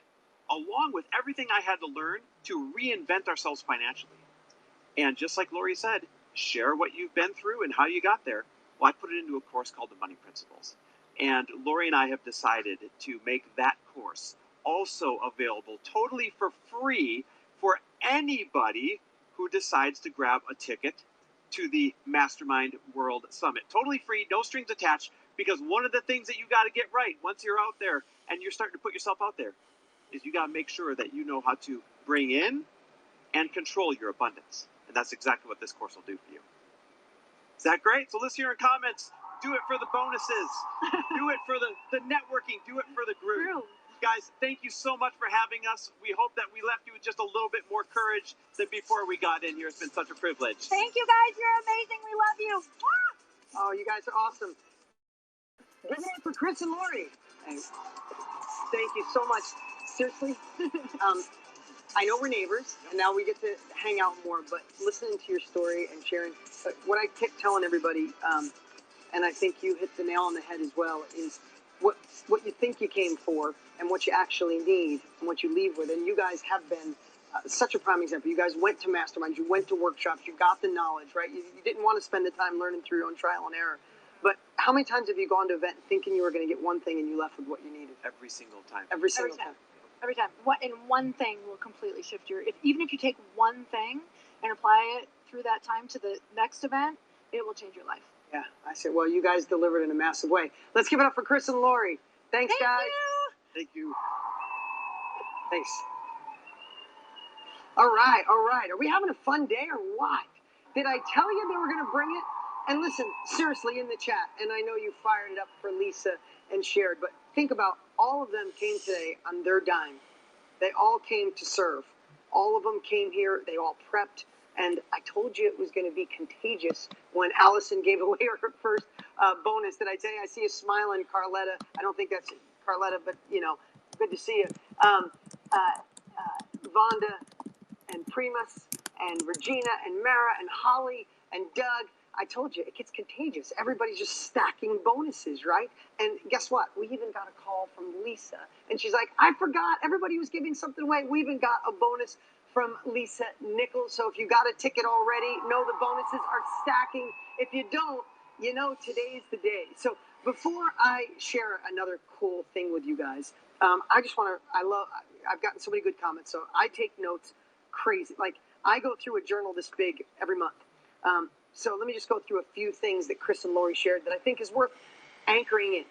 along with everything I had to learn to reinvent ourselves financially. And just like Lori said, share what you've been through and how you got there. Well, I put it into a course called The Money Principles. And Lori and I have decided to make that course also available totally for free for anybody who decides to grab a ticket to the Mastermind World Summit. Totally free, no strings attached, because one of the things that you got to get right once you're out there and you're starting to put yourself out there is you got to make sure that you know how to bring in and control your abundance. And that's exactly what this course will do for you. Is that great? So let's hear in comments. Do it for the bonuses. Do it for the networking. Do it for the group. True. Guys, thank you so much for having us. We hope that we left you with just a little bit more courage than before we got in here. It's been such a privilege. Thank you guys. You're amazing. We love you. Oh, you guys are awesome. Give it up for Chris and Lori. Thank you so much. Seriously, I know we're neighbors, and now we get to hang out more, but listening to your story and sharing, what I kept telling everybody, and I think you hit the nail on the head as well, is what you think you came for and what you actually need and what you leave with. And you guys have been such a prime example. You guys went to masterminds, you went to workshops, you got the knowledge, right? You didn't want to spend the time learning through your own trial and error. But how many times have you gone to an event thinking you were going to get one thing and you left with what you needed? Every single time. Every single time. Every time. One thing will completely shift even if you take one thing and apply it through that time to the next event, it will change your life. Yeah, I said, well, you guys delivered in a massive way. Let's give it up for Chris and Lori. Thanks, guys. Thank you. Thanks. All right. Are we having a fun day or what? Did I tell you they were going to bring it? And listen, seriously, in the chat, and I know you fired it up for Lisa and shared, but think about all of them came today on their dime. They all came to serve. All of them came here. They all prepped. And I told you it was going to be contagious when Allison gave away her first bonus. Did I tell you? I see you smiling, Carletta. I don't think that's Carletta, but, good to see you. Vonda and Primus and Regina and Mara and Holly and Doug. I told you, it gets contagious. Everybody's just stacking bonuses, right? And guess what? We even got a call from Lisa. And she's like, I forgot. Everybody was giving something away. We even got a bonus from Lisa Nichols. So if you got a ticket already, know the bonuses are stacking. If you don't, today's the day. So before I share another cool thing with you guys, I just want to, I've gotten so many good comments. So I take notes crazy. Like I go through a journal this big every month. So let me just go through a few things that Chris and Lori shared that I think is worth anchoring in.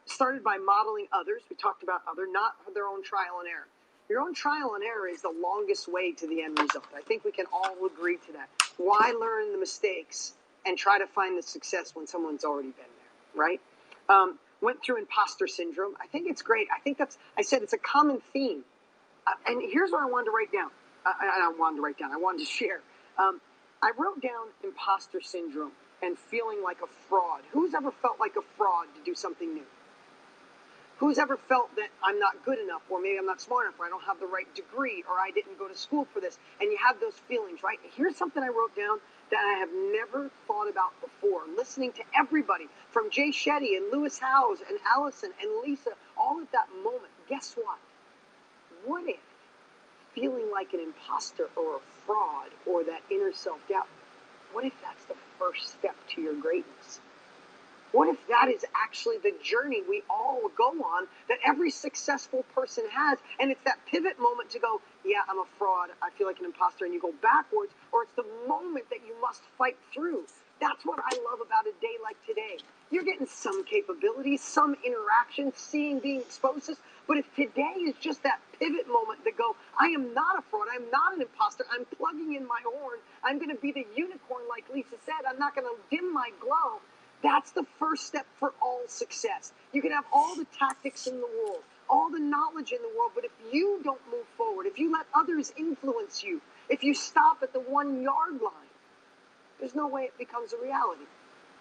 Started by modeling others. We talked about not their own trial and error. Your own trial and error is the longest way to the end result. I think we can all agree to that. Why learn the mistakes and try to find the success when someone's already been there, right? Went through imposter syndrome. I think it's great. I said it's a common theme. And here's what I wanted to write down. I wanted to share. I wrote down imposter syndrome and feeling like a fraud. Who's ever felt like a fraud to do something new? Who's ever felt that I'm not good enough, or maybe I'm not smart enough, or I don't have the right degree, or I didn't go to school for this? And you have those feelings, right? Here's something I wrote down that I have never thought about before. Listening to everybody from Jay Shetty and Lewis Howes and Allison and Lisa, all at that moment. Guess what? What if feeling like an imposter or a fraud or that inner self-doubt, what if that's the first step to your greatness? What if that is actually the journey we all go on, that every successful person has, and it's that pivot moment to go, yeah, I'm a fraud, I feel like an imposter, and you go backwards, or it's the moment that you must fight through. That's what I love about a day like today. You're getting some capabilities, some interaction, seeing, being exposed to, but if today is just that pivot moment to go, I am not a fraud, I'm not an imposter, I'm plugging in my horn, I'm going to be the unicorn like Lisa said, I'm not going to dim my glow. That's the first step for all success. You can have all the tactics in the world, all the knowledge in the world, but if you don't move forward, if you let others influence you, if you stop at the 1 yard line, there's no way it becomes a reality.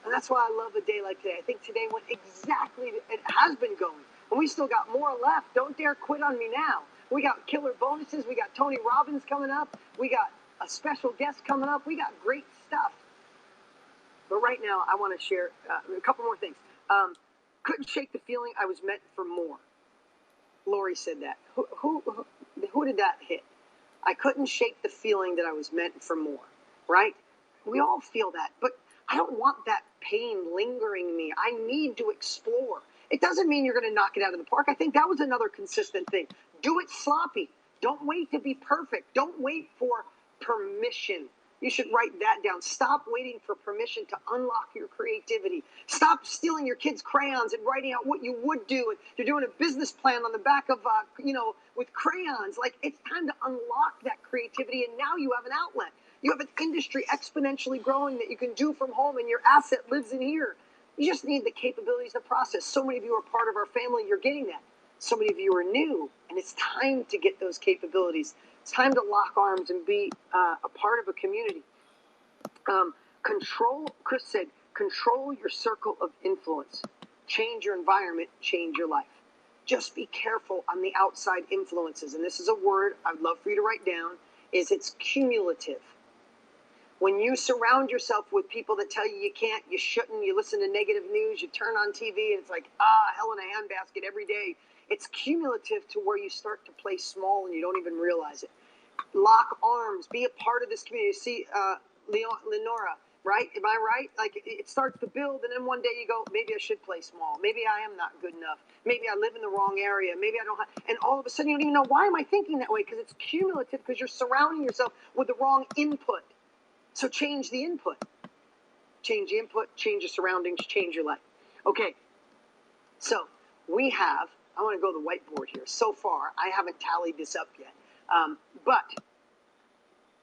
And that's why I love a day like today. I think today went exactly, it has been going. And we still got more left. Don't dare quit on me now. We got killer bonuses. We got Tony Robbins coming up. We got a special guest coming up. We got great stuff. But right now, I want to share a couple more things. Couldn't shake the feeling I was meant for more. Lori said that. Who did that hit? I couldn't shake the feeling that I was meant for more, right? We all feel that, but I don't want that pain lingering me. I need to explore. It doesn't mean you're going to knock it out of the park. I think that was another consistent thing. Do it sloppy. Don't wait to be perfect. Don't wait for permission. You should write that down. Stop waiting for permission to unlock your creativity. Stop stealing your kids' crayons and writing out what you would do. And you're doing a business plan on the back of, with crayons. Like, it's time to unlock that creativity, and now you have an outlet. You have an industry exponentially growing that you can do from home, and your asset lives in here. You just need the capabilities to process. So many of you are part of our family. You're getting that. So many of you are new, and it's time to get those capabilities. It's time to lock arms and be a part of a community. Chris said, control your circle of influence. Change your environment, change your life. Just be careful on the outside influences. And this is a word I'd love for you to write down, is it's cumulative. When you surround yourself with people that tell you can't, you shouldn't, you listen to negative news, you turn on TV, and it's like, hell in a handbasket every day. It's cumulative to where you start to play small and you don't even realize it. Lock arms, be a part of this community. See, Lenora, right? Am I right? Like it starts to build, and then one day you go, maybe I should play small. Maybe I am not good enough. Maybe I live in the wrong area. Maybe I don't have, and all of a sudden you don't even know why am I thinking that way, because it's cumulative, because you're surrounding yourself with the wrong input. So change the input. Change the input, change your surroundings, change your life. Okay, so we have, I want to go to the whiteboard here. So far, I haven't tallied this up yet, but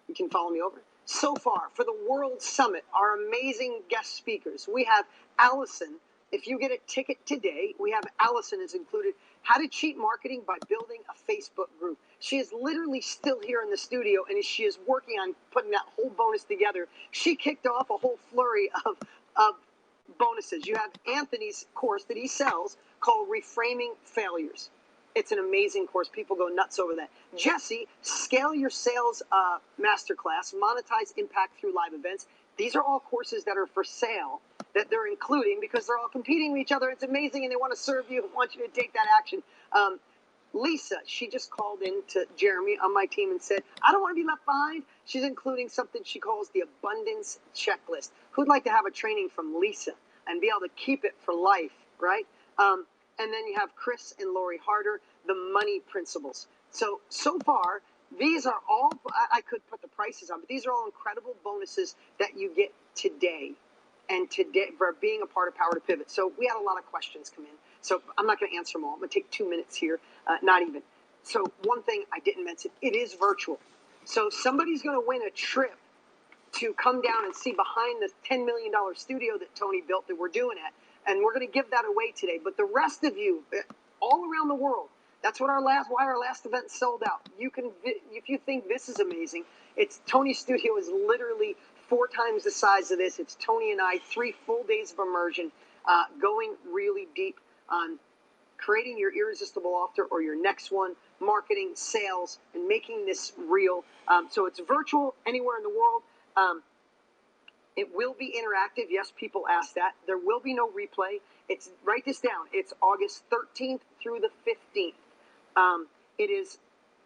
you can follow me over. So far, for the World Summit, our amazing guest speakers, we have Allison. If you get a ticket today, we have Allison is included. How to cheat marketing by building a Facebook group. She is literally still here in the studio, and she is working on putting that whole bonus together. She kicked off a whole flurry of bonuses. You have Anthony's course that he sells called Reframing Failures. It's an amazing course. People go nuts over that. Jesse, Scale Your Sales Masterclass, Monetize Impact Through Live Events. These are all courses that are for sale that they're including because they're all competing with each other. It's amazing, and they want to serve you and want you to take that action. Lisa, she just called in to Jeremy on my team and said, I don't want to be left behind. She's including something she calls the abundance checklist. Who'd like to have a training from Lisa and be able to keep it for life, right? And then you have Chris and Lori Harder, the money principles. So far, these are all, I could put the prices on, but these are all incredible bonuses that you get today. And today, for being a part of Power to Pivot. So we had a lot of questions come in. So I'm not going to answer them all. I'm going to take 2 minutes here, not even. So one thing I didn't mention, it is virtual. So somebody's going to win a trip to come down and see behind the $10 million studio that Tony built that we're doing at. And we're going to give that away today. But the rest of you, all around the world, that's what why our last event sold out. You can, if you think this is amazing, it's Tony's studio is literally 4 times the size of this. It's Tony and I, 3 full days of immersion, going really deep on creating your irresistible offer or your next one, marketing, sales, and making this real. So it's virtual anywhere in the world. It will be interactive. Yes, people ask that. There will be no replay. Write this down. It's August 13th through the 15th. It is,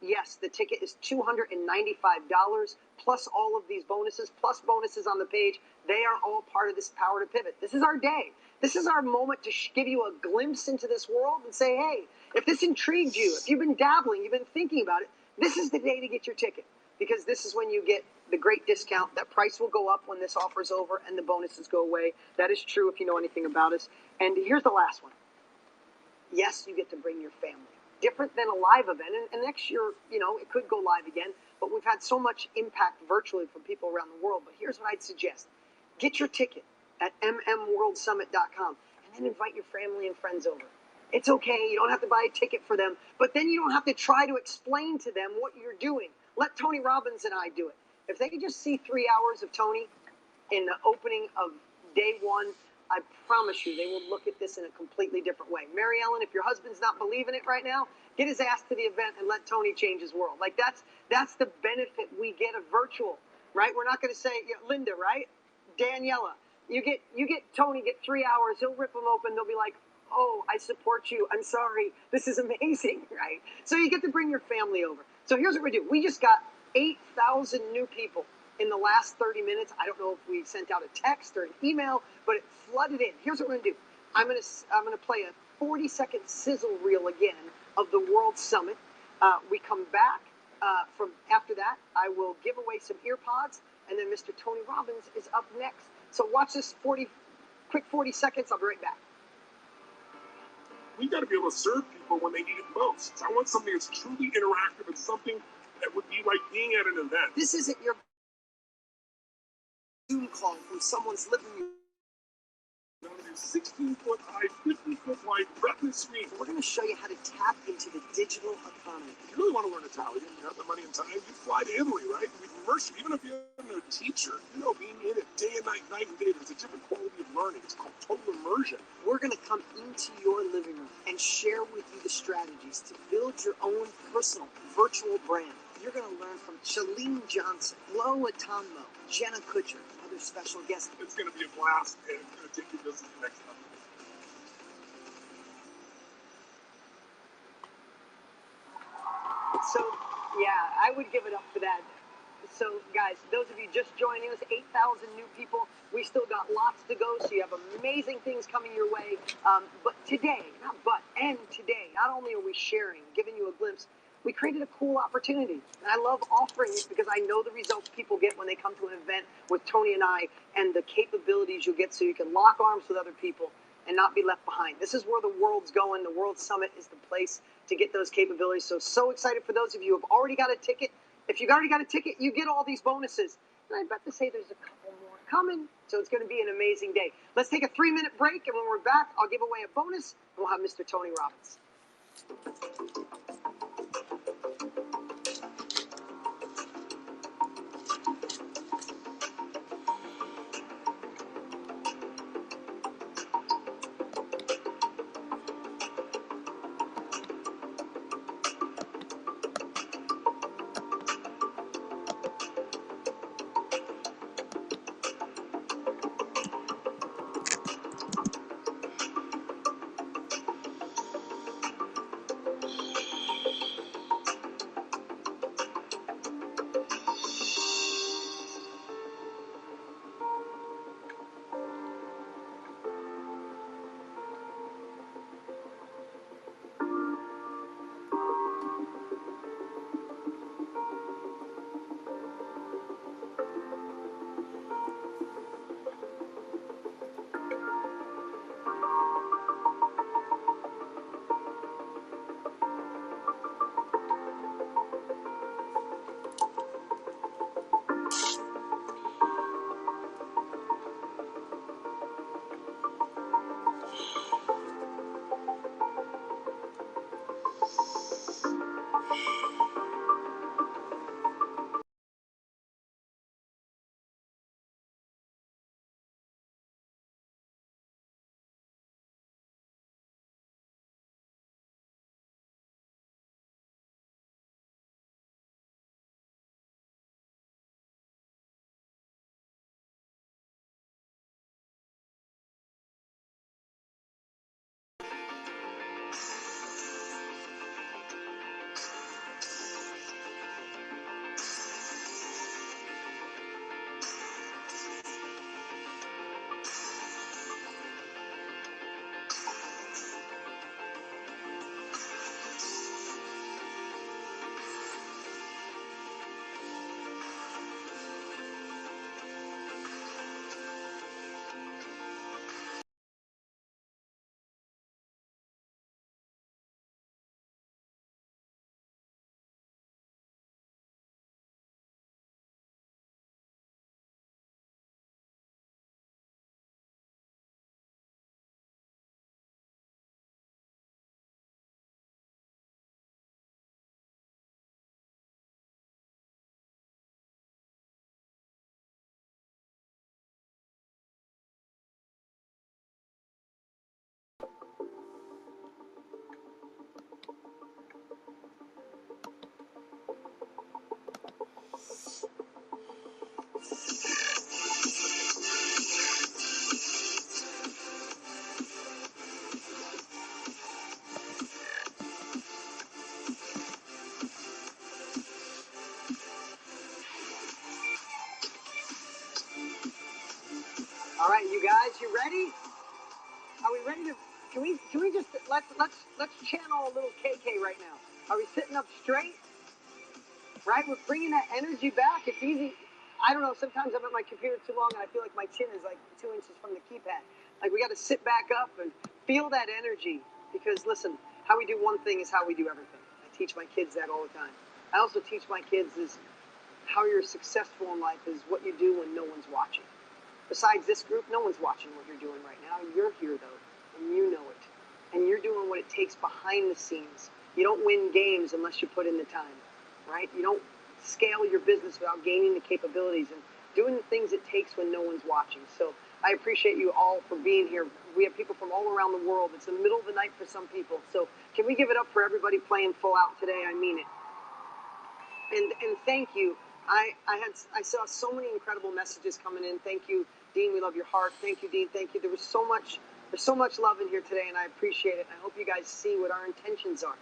yes, the ticket is $295 plus all of these bonuses, plus bonuses on the page. They are all part of this Power to Pivot. This is our day. This is our moment to give you a glimpse into this world and say, hey, if this intrigued you, if you've been dabbling, you've been thinking about it, this is the day to get your ticket, because this is when you get the great discount. That price will go up when this offer's over and the bonuses go away. That is true if you know anything about us. And here's the last one. Yes, you get to bring your family. Different than a live event. And next year, it could go live again. But we've had so much impact virtually from people around the world. But here's what I'd suggest. Get your ticket at mmworldsummit.com and then invite your family and friends over. It's okay. You don't have to buy a ticket for them. But then you don't have to try to explain to them what you're doing. Let Tony Robbins and I do it. If they could just see 3 hours of Tony in the opening of day 1, I promise you they will look at this in a completely different way. Mary Ellen, if your husband's not believing it right now, get his ass to the event and let Tony change his world. Like that's the benefit we get of virtual, right? We're not going to say, Linda, right? Daniela, you get Tony, get 3 hours. He'll rip them open. They'll be like, oh, I support you. I'm sorry. This is amazing, right? So you get to bring your family over. So here's what we do. We just got 8,000 new people in the last 30 minutes. I don't know if we sent out a text or an email, but it flooded in. Here's what we're going to do. I'm going to play a 40-second sizzle reel again of the World Summit. We come back from after that. I will give away some ear pods, and then Mr. Tony Robbins is up next. So watch this quick 40 seconds. I'll be right back. We got to be able to serve people when they need it most. I want something that's truly interactive and something that would be like being at an event. This isn't your Zoom call from someone's living room. 16-foot high, 50-foot wide, retina screen. We're going to show you how to tap into the digital economy. If you really want to learn Italian, you have the money and time, you fly to Italy, right? We immerse you. Even if you're a teacher, being in it day and night, night and day, there's a different quality of learning. It's called total immersion. We're going to come into your living room and share with you the strategies to build your own personal virtual brand. You're going to learn from Chalene Johnson, Lo Atanmo, Jenna Kutcher, other special guests. It's going to be a blast, and it's going to take your business to the next level. So, yeah, I would give it up for that. So, guys, those of you just joining us, 8,000 new people. We still got lots to go, so you have amazing things coming your way. But today, today, not only are we sharing, giving you a glimpse, we created a cool opportunity. And I love offering it because I know the results people get when they come to an event with Tony and I, and the capabilities you'll get so you can lock arms with other people and not be left behind. This is where the world's going. The World Summit is the place to get those capabilities. So excited for those of you who have already got a ticket. If you've already got a ticket, you get all these bonuses. And I bet to say there's a couple more coming. So it's going to be an amazing day. Let's take a 3-minute break, and when we're back, I'll give away a bonus, and we'll have Mr. Tony Robbins. All right, you guys, you ready? Are we ready to? Can we just let's channel a little KK right now? Are we sitting up straight? Right, we're bringing that energy back. It's easy. I don't know. Sometimes I'm at my computer too long, and I feel like my chin is like 2 inches from the keypad. Like we got to sit back up and feel that energy. Because listen, how we do one thing is how we do everything. I teach my kids that all the time. I also teach my kids is how you're successful in life is what you do when no one's watching. Besides this group, no one's watching what you're doing right now. You're here, though, and you know it. And you're doing what it takes behind the scenes. You don't win games unless you put in the time, right? You don't scale your business without gaining the capabilities and doing the things it takes when no one's watching. So I appreciate you all for being here. We have people from all around the world. It's the middle of the night for some people. So can we give it up for everybody playing full out today? I mean it. And thank you. I saw so many incredible messages coming in. Thank you, Dean. We love your heart. Thank you, Dean. Thank you. There's so much love in here today, and I appreciate it. I hope you guys see what our intentions are.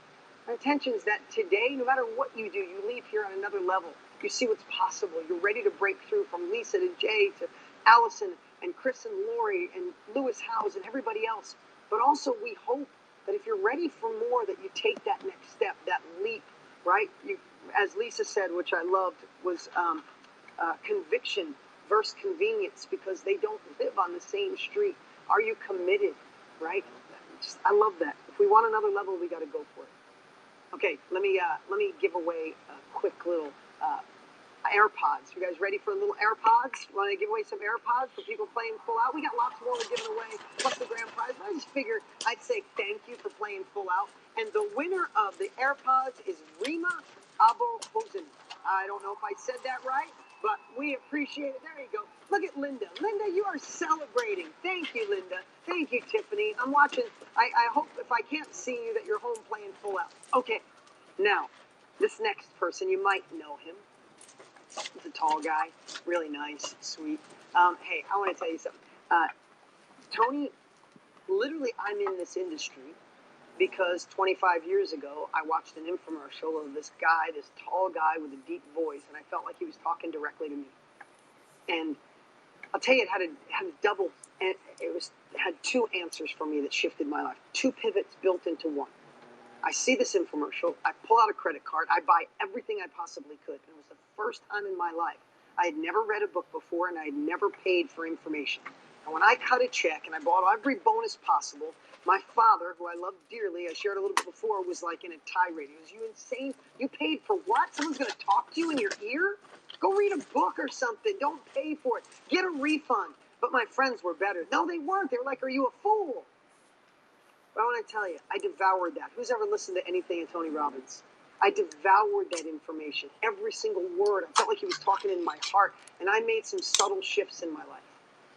Our intention is that today, no matter what you do, you leave here on another level. You see what's possible. You're ready to break through, from Lisa to Jay to Allison and Chris and Lori and Lewis Howes and everybody else. But also we hope that if you're ready for more, that you take that next step, that leap, right? You, as Lisa said, which I loved, was conviction versus convenience, because they don't live on the same street. Are you committed, right? I love that. If we want another level, we got to go for it. Okay, let me give away a quick little AirPods. You guys ready for a little AirPods? Want to give away some AirPods for people playing Full Out? We got lots more we're giving away, plus the grand prize. But I just figured I'd say thank you for playing Full Out. And the winner of the AirPods is Rima Abohosen. I don't know if I said that right, but we appreciate it. There you go. Look at Linda. Linda, you are celebrating. Thank you, Linda. Thank you, Tiffany. I'm watching. I hope, if I can't see you, that you're home playing Full Out. Okay, now, this next person, you might know him. He's a tall guy, really nice, sweet. Hey, I want to tell you something. Tony, literally, I'm in this industry because 25 years ago, I watched an infomercial of this guy, this tall guy with a deep voice, and I felt like he was talking directly to me. And I'll tell you, it had a double, and it had two answers for me that shifted my life. Two pivots built into one. I see this infomercial, I pull out a credit card, I buy everything I possibly could. And it was the first time in my life. I had never read a book before, and I had never paid for information. And when I cut a check and I bought every bonus possible, my father, who I love dearly, I shared a little bit before, was like in a tirade. He was, "You insane? You paid for what? Someone's going to talk to you in your ear? Go read a book or something. Don't pay for it. Get a refund." But my friends were better. No, they weren't. They were like, "Are you a fool?" But I want to tell you, I devoured that. Who's ever listened to anything of Tony Robbins? I devoured that information, every single word. I felt like he was talking in my heart, and I made some subtle shifts in my life.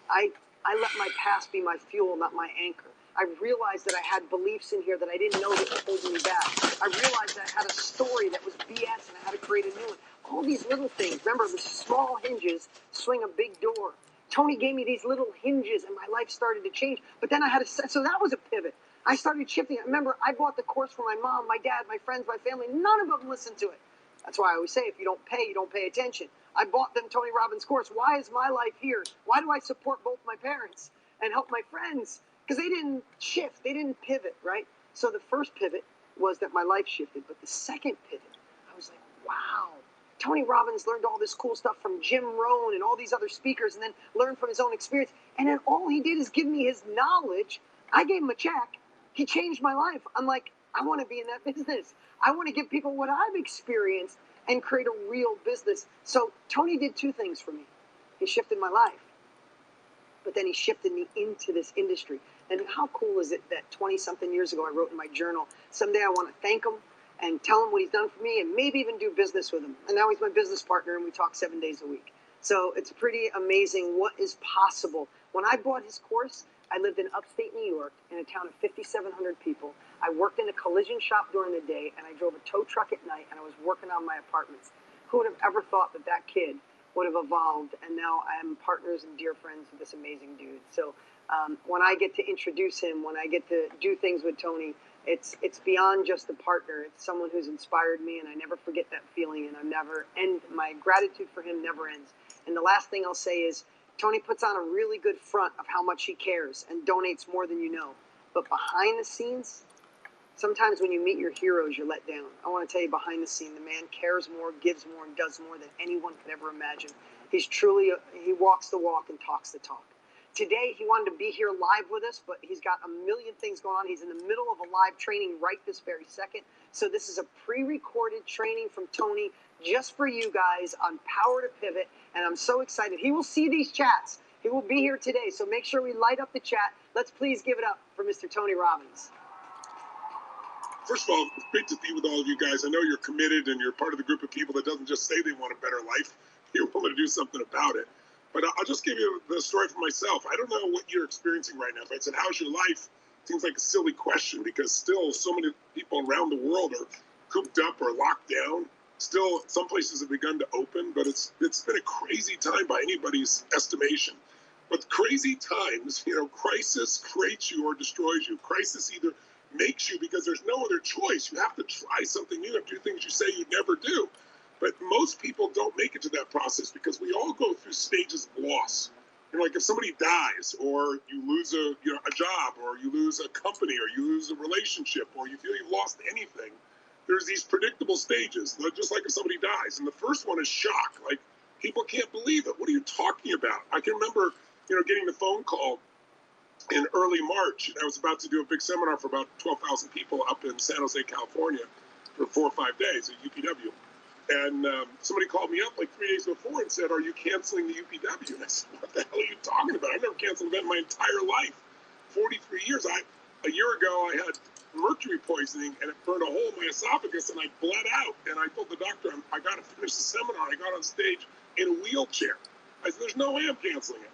I let my past be my fuel, not my anchor. I realized that I had beliefs in here that I didn't know that were holding me back. I realized that I had a story that was BS, and I had to create a new one. All these little things. Remember, the small hinges swing a big door. Tony gave me these little hinges, and my life started to change. But then I had so that was a pivot. I started shifting. Remember, I bought the course for my mom, my dad, my friends, my family. None of them listened to it. That's why I always say, if you don't pay, you don't pay attention. I bought them Tony Robbins course. Why is my life here? Why do I support both my parents and help my friends? Because they didn't shift. They didn't pivot, right? So the first pivot was that my life shifted. But the second pivot, I was like, wow. Tony Robbins learned all this cool stuff from Jim Rohn and all these other speakers, and then learned from his own experience. And then all he did is give me his knowledge. I gave him a check. He changed my life. I'm like, I want to be in that business. I want to give people what I've experienced and create a real business. So Tony did two things for me. He shifted my life, but then he shifted me into this industry. And how cool is it that 20-something years ago I wrote in my journal, someday I want to thank him and tell him what he's done for me and maybe even do business with him. And now he's my business partner, and we talk 7 days a week. So it's pretty amazing what is possible. When I bought his course, I lived in upstate New York in a town of 5,700 people. I worked in a collision shop during the day, and I drove a tow truck at night, and I was working on my apartments. Who would have ever thought that that kid would have evolved, and now I'm partners and dear friends with this amazing dude. So when I get to introduce him, when I get to do things with Tony, it's beyond just a partner. It's someone who's inspired me, and I never forget that feeling, and my gratitude for him never ends. And the last thing I'll say is, Tony puts on a really good front of how much he cares and donates more than you know. But behind the scenes, sometimes when you meet your heroes, you're let down. I want to tell you, behind the scene, the man cares more, gives more, and does more than anyone could ever imagine. He's truly, he walks the walk and talks the talk. Today, he wanted to be here live with us, but he's got a million things going on. He's in the middle of a live training right this very second. So this is a pre-recorded training from Tony just for you guys on Power to Pivot. And I'm so excited. He will see these chats. He will be here today. So make sure we light up the chat. Let's please give it up for Mr. Tony Robbins. First of all, it's great to be with all of you guys. I know you're committed and you're part of the group of people that doesn't just say they want a better life. You're willing to do something about it. But I'll just give you the story for myself. I don't know what you're experiencing right now. If I said, how's your life? It seems like a silly question because still so many people around the world are cooped up or locked down. Still, some places have begun to open, but it's been a crazy time by anybody's estimation. But crazy times, crisis creates you or destroys you. Crisis either makes you because there's no other choice. You have to try something new. You have to do things you say you'd never do. But most people don't make it to that process because we all go through stages of loss. Like if somebody dies, or you lose a job, or you lose a company, or you lose a relationship, or you feel you've lost anything, there's these predictable stages, just like if somebody dies. And the first one is shock. Like, people can't believe it. What are you talking about? I can remember, getting the phone call in early March. I was about to do a big seminar for about 12,000 people up in San Jose, California for 4 or 5 days at UPW. And somebody called me up like 3 days before and said, "Are you canceling the UPW?" And I said, "What the hell are you talking about? I've never canceled an event in my entire life. 43 years. A year ago, I had mercury poisoning, and it burned a hole in my esophagus, and I bled out. And I told the doctor, I got to finish the seminar. I got on stage in a wheelchair. I said, there's no way I'm canceling it.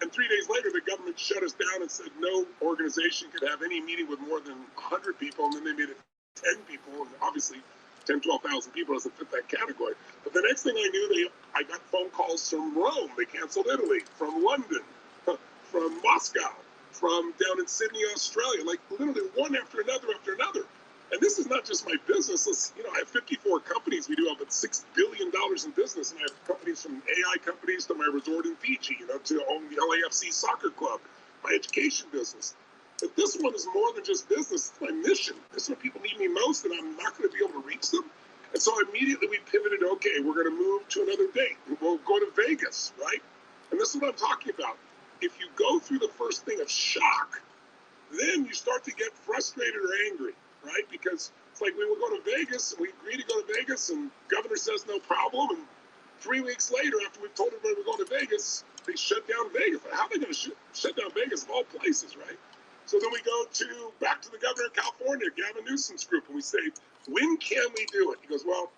And 3 days later, the government shut us down and said no organization could have any meeting with more than 100 people, and then they made it 10 people, and obviously 10, 12,000 people doesn't fit that category. But the next thing I knew, I got phone calls from Rome. They canceled Italy, from London, from Moscow, from down in Sydney, Australia, like literally one after another after another. And this is not just my business. I have 54 companies. We do have $6 billion in business. And I have companies from AI companies to my resort in Fiji, to own the LAFC soccer club, my education business. But this one is more than just business. It's my mission. This is when people need me most, and I'm not going to be able to reach them. And so immediately we pivoted, okay, we're going to move to another date. We'll go to Vegas, right? And this is what I'm talking about. If you go through the first thing of shock, then you start to get frustrated or angry, right? Because it's like we will go to Vegas, and we agree to go to Vegas, and governor says no problem. And 3 weeks later, after we've told everybody we're going to Vegas, they shut down Vegas. How are they going to shut down Vegas of all places, right? So then we go back to the governor of California, Gavin Newsom's group, and we say, when can we do it? He goes, well,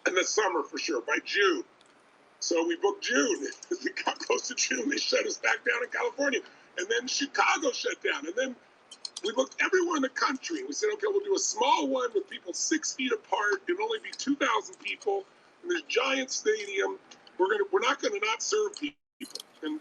in the summer for sure, by June. So we booked June. We got close to June. They shut us back down in California. And then Chicago shut down. And then we looked everywhere in the country. We said, okay, we'll do a small one with people 6 feet apart. It'll only be 2,000 people in this giant stadium. We're not going to not serve people. And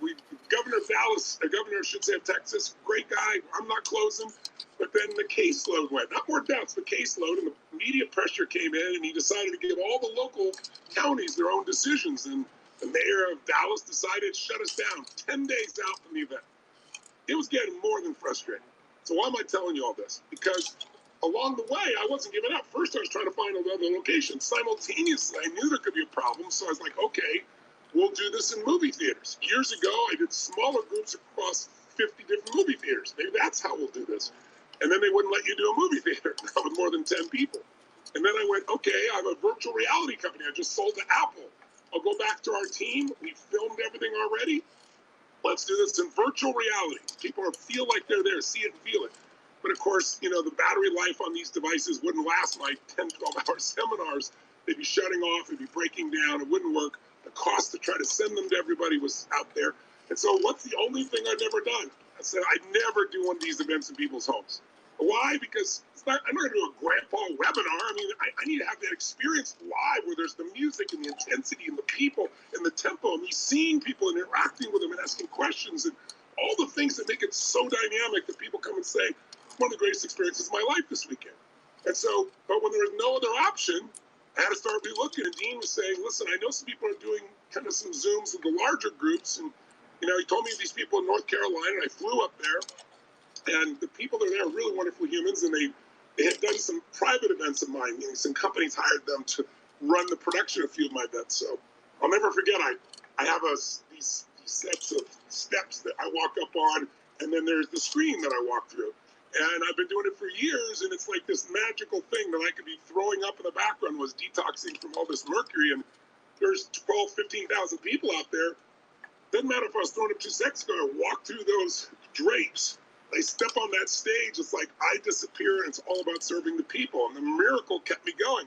Governor of Texas, great guy. I'm not closing. But then the caseload went. Not more deaths, the caseload, and the media pressure came in, and he decided to give all the local counties their own decisions. And the mayor of Dallas decided to shut us down 10 days out from the event. It was getting more than frustrating. So why am I telling you all this? Because along the way, I wasn't giving up. First, I was trying to find another location. Simultaneously, I knew there could be a problem. So I was like, okay, we'll do this in movie theaters. Years ago, I did smaller groups across 50 different movie theaters. Maybe that's how we'll do this. And then they wouldn't let you do a movie theater with more than 10 people. And then I went, okay, I have a virtual reality company. I just sold to Apple. I'll go back to our team. We filmed everything already. Let's do this in virtual reality. People feel like they're there, see it and feel it. But of course, the battery life on these devices wouldn't last my 10, 12-hour seminars. They'd be shutting off, it'd be breaking down, it wouldn't work. The cost to try to send them to everybody was out there. And so what's the only thing I've never done? I said, I'd never do one of these events in people's homes. Why? Because I'm not going to do a grandpa webinar. I need to have that experience live where there's the music and the intensity and the people and the tempo and me seeing people and interacting with them and asking questions and all the things that make it so dynamic that people come and say, one of the greatest experiences of my life this weekend. And so, but when there was no other option, I had to start relooking. And Dean was saying, listen, I know some people are doing kind of some Zooms with the larger groups. And, he told me these people in North Carolina, and I flew up there. And the people that are there are really wonderful humans, and they had done some private events of mine. Some companies hired them to run the production of a few of my events. So I'll never forget, I have these sets of steps that I walk up on, and then there's the screen that I walk through. And I've been doing it for years, and it's like this magical thing that I could be throwing up in the background was detoxing from all this mercury, and there's 12, 15,000 people out there. Doesn't matter if I was throwing up 2 seconds ago, I walk through those drapes. They step on that stage, it's like I disappear, and it's all about serving the people. And the miracle kept me going.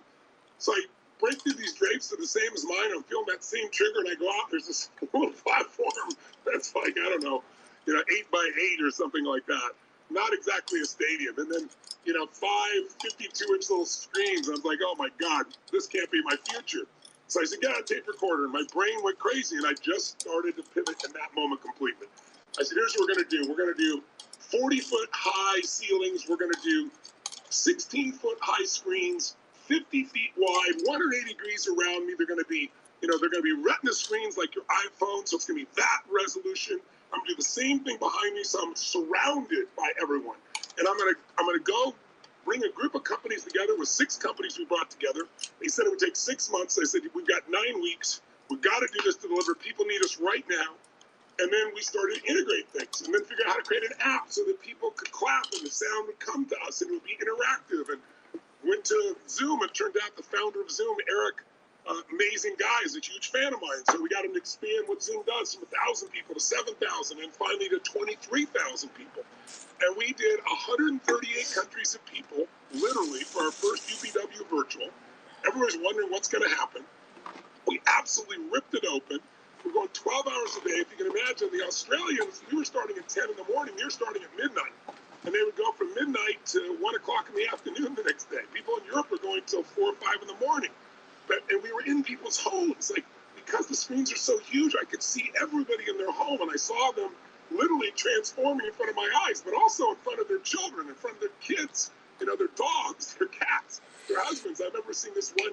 So I break through these drapes, they're the same as mine. I'm feeling that same trigger, and I go out. There's this little platform that's like, I don't know, 8 by 8 or something like that. Not exactly a stadium. And then, 5 52-inch little screens. I was like, oh my God, this can't be my future. So I said, get a tape recorder. And my brain went crazy, and I just started to pivot in that moment completely. I said, here's what we're going to do. We're going to do 40-foot high ceilings. We're going to do 16-foot high screens, 50 feet wide, 180 degrees around me. They're going to be, they're going to be retina screens like your iPhone. So it's going to be that resolution. I'm going to do the same thing behind me. So I'm surrounded by everyone. And I'm going to go bring a group of companies together with 6 companies we brought together. They said it would take 6 months. I said, we've got 9 weeks. We've got to do this to deliver. People need us right now. And then we started to integrate things and then figure out how to create an app so that people could clap and the sound would come to us and it would be interactive. And went to Zoom. It turned out the founder of Zoom, Eric, amazing guy, is a huge fan of mine. So we got him to expand what Zoom does from 1,000 people to 7,000 and finally to 23,000 people. And we did 138 countries of people, literally, for our first UPW virtual. Everybody's wondering what's going to happen. We absolutely ripped it open. We're going 12 hours a day. If you can imagine, the Australians, we were starting at 10 in the morning. They were starting at midnight. And they would go from midnight to 1 o'clock in the afternoon the next day. People in Europe were going till 4 or 5 in the morning. And we were in people's homes. Like, because the screens are so huge, I could see everybody in their home. And I saw them literally transforming in front of my eyes, but also in front of their children, in front of their kids, their dogs, their cats, their husbands. I remember seeing this one,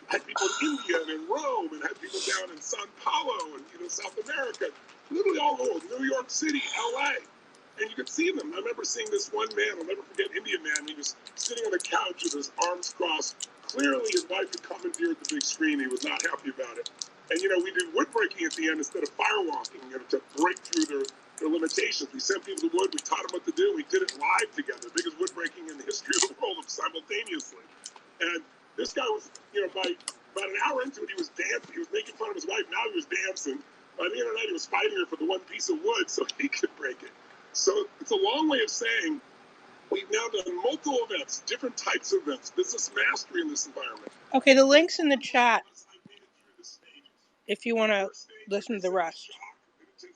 had people in India and in Rome, and had people down in Sao Paulo and, South America, literally all over, New York City, LA. And you could see them. I remember seeing this one man, I'll never forget, Indian man. He was sitting on the couch with his arms crossed. Clearly, his wife had commandeered the big screen. He was not happy about it. And, we did wood breaking at the end instead of firewalking, to break through their limitations. We sent people to wood. We taught them what to do. We did it live together, biggest wood breaking in the history of the world simultaneously. And this guy was, by about an hour into it, he was dancing. He was making fun of his wife. Now he was dancing. By the end of the night, he was fighting her for the one piece of wood so he could break it. So it's a long way of saying we've now done multiple events, different types of events, business mastery in this environment. Okay, the link's in the chat if you want to listen to the rest.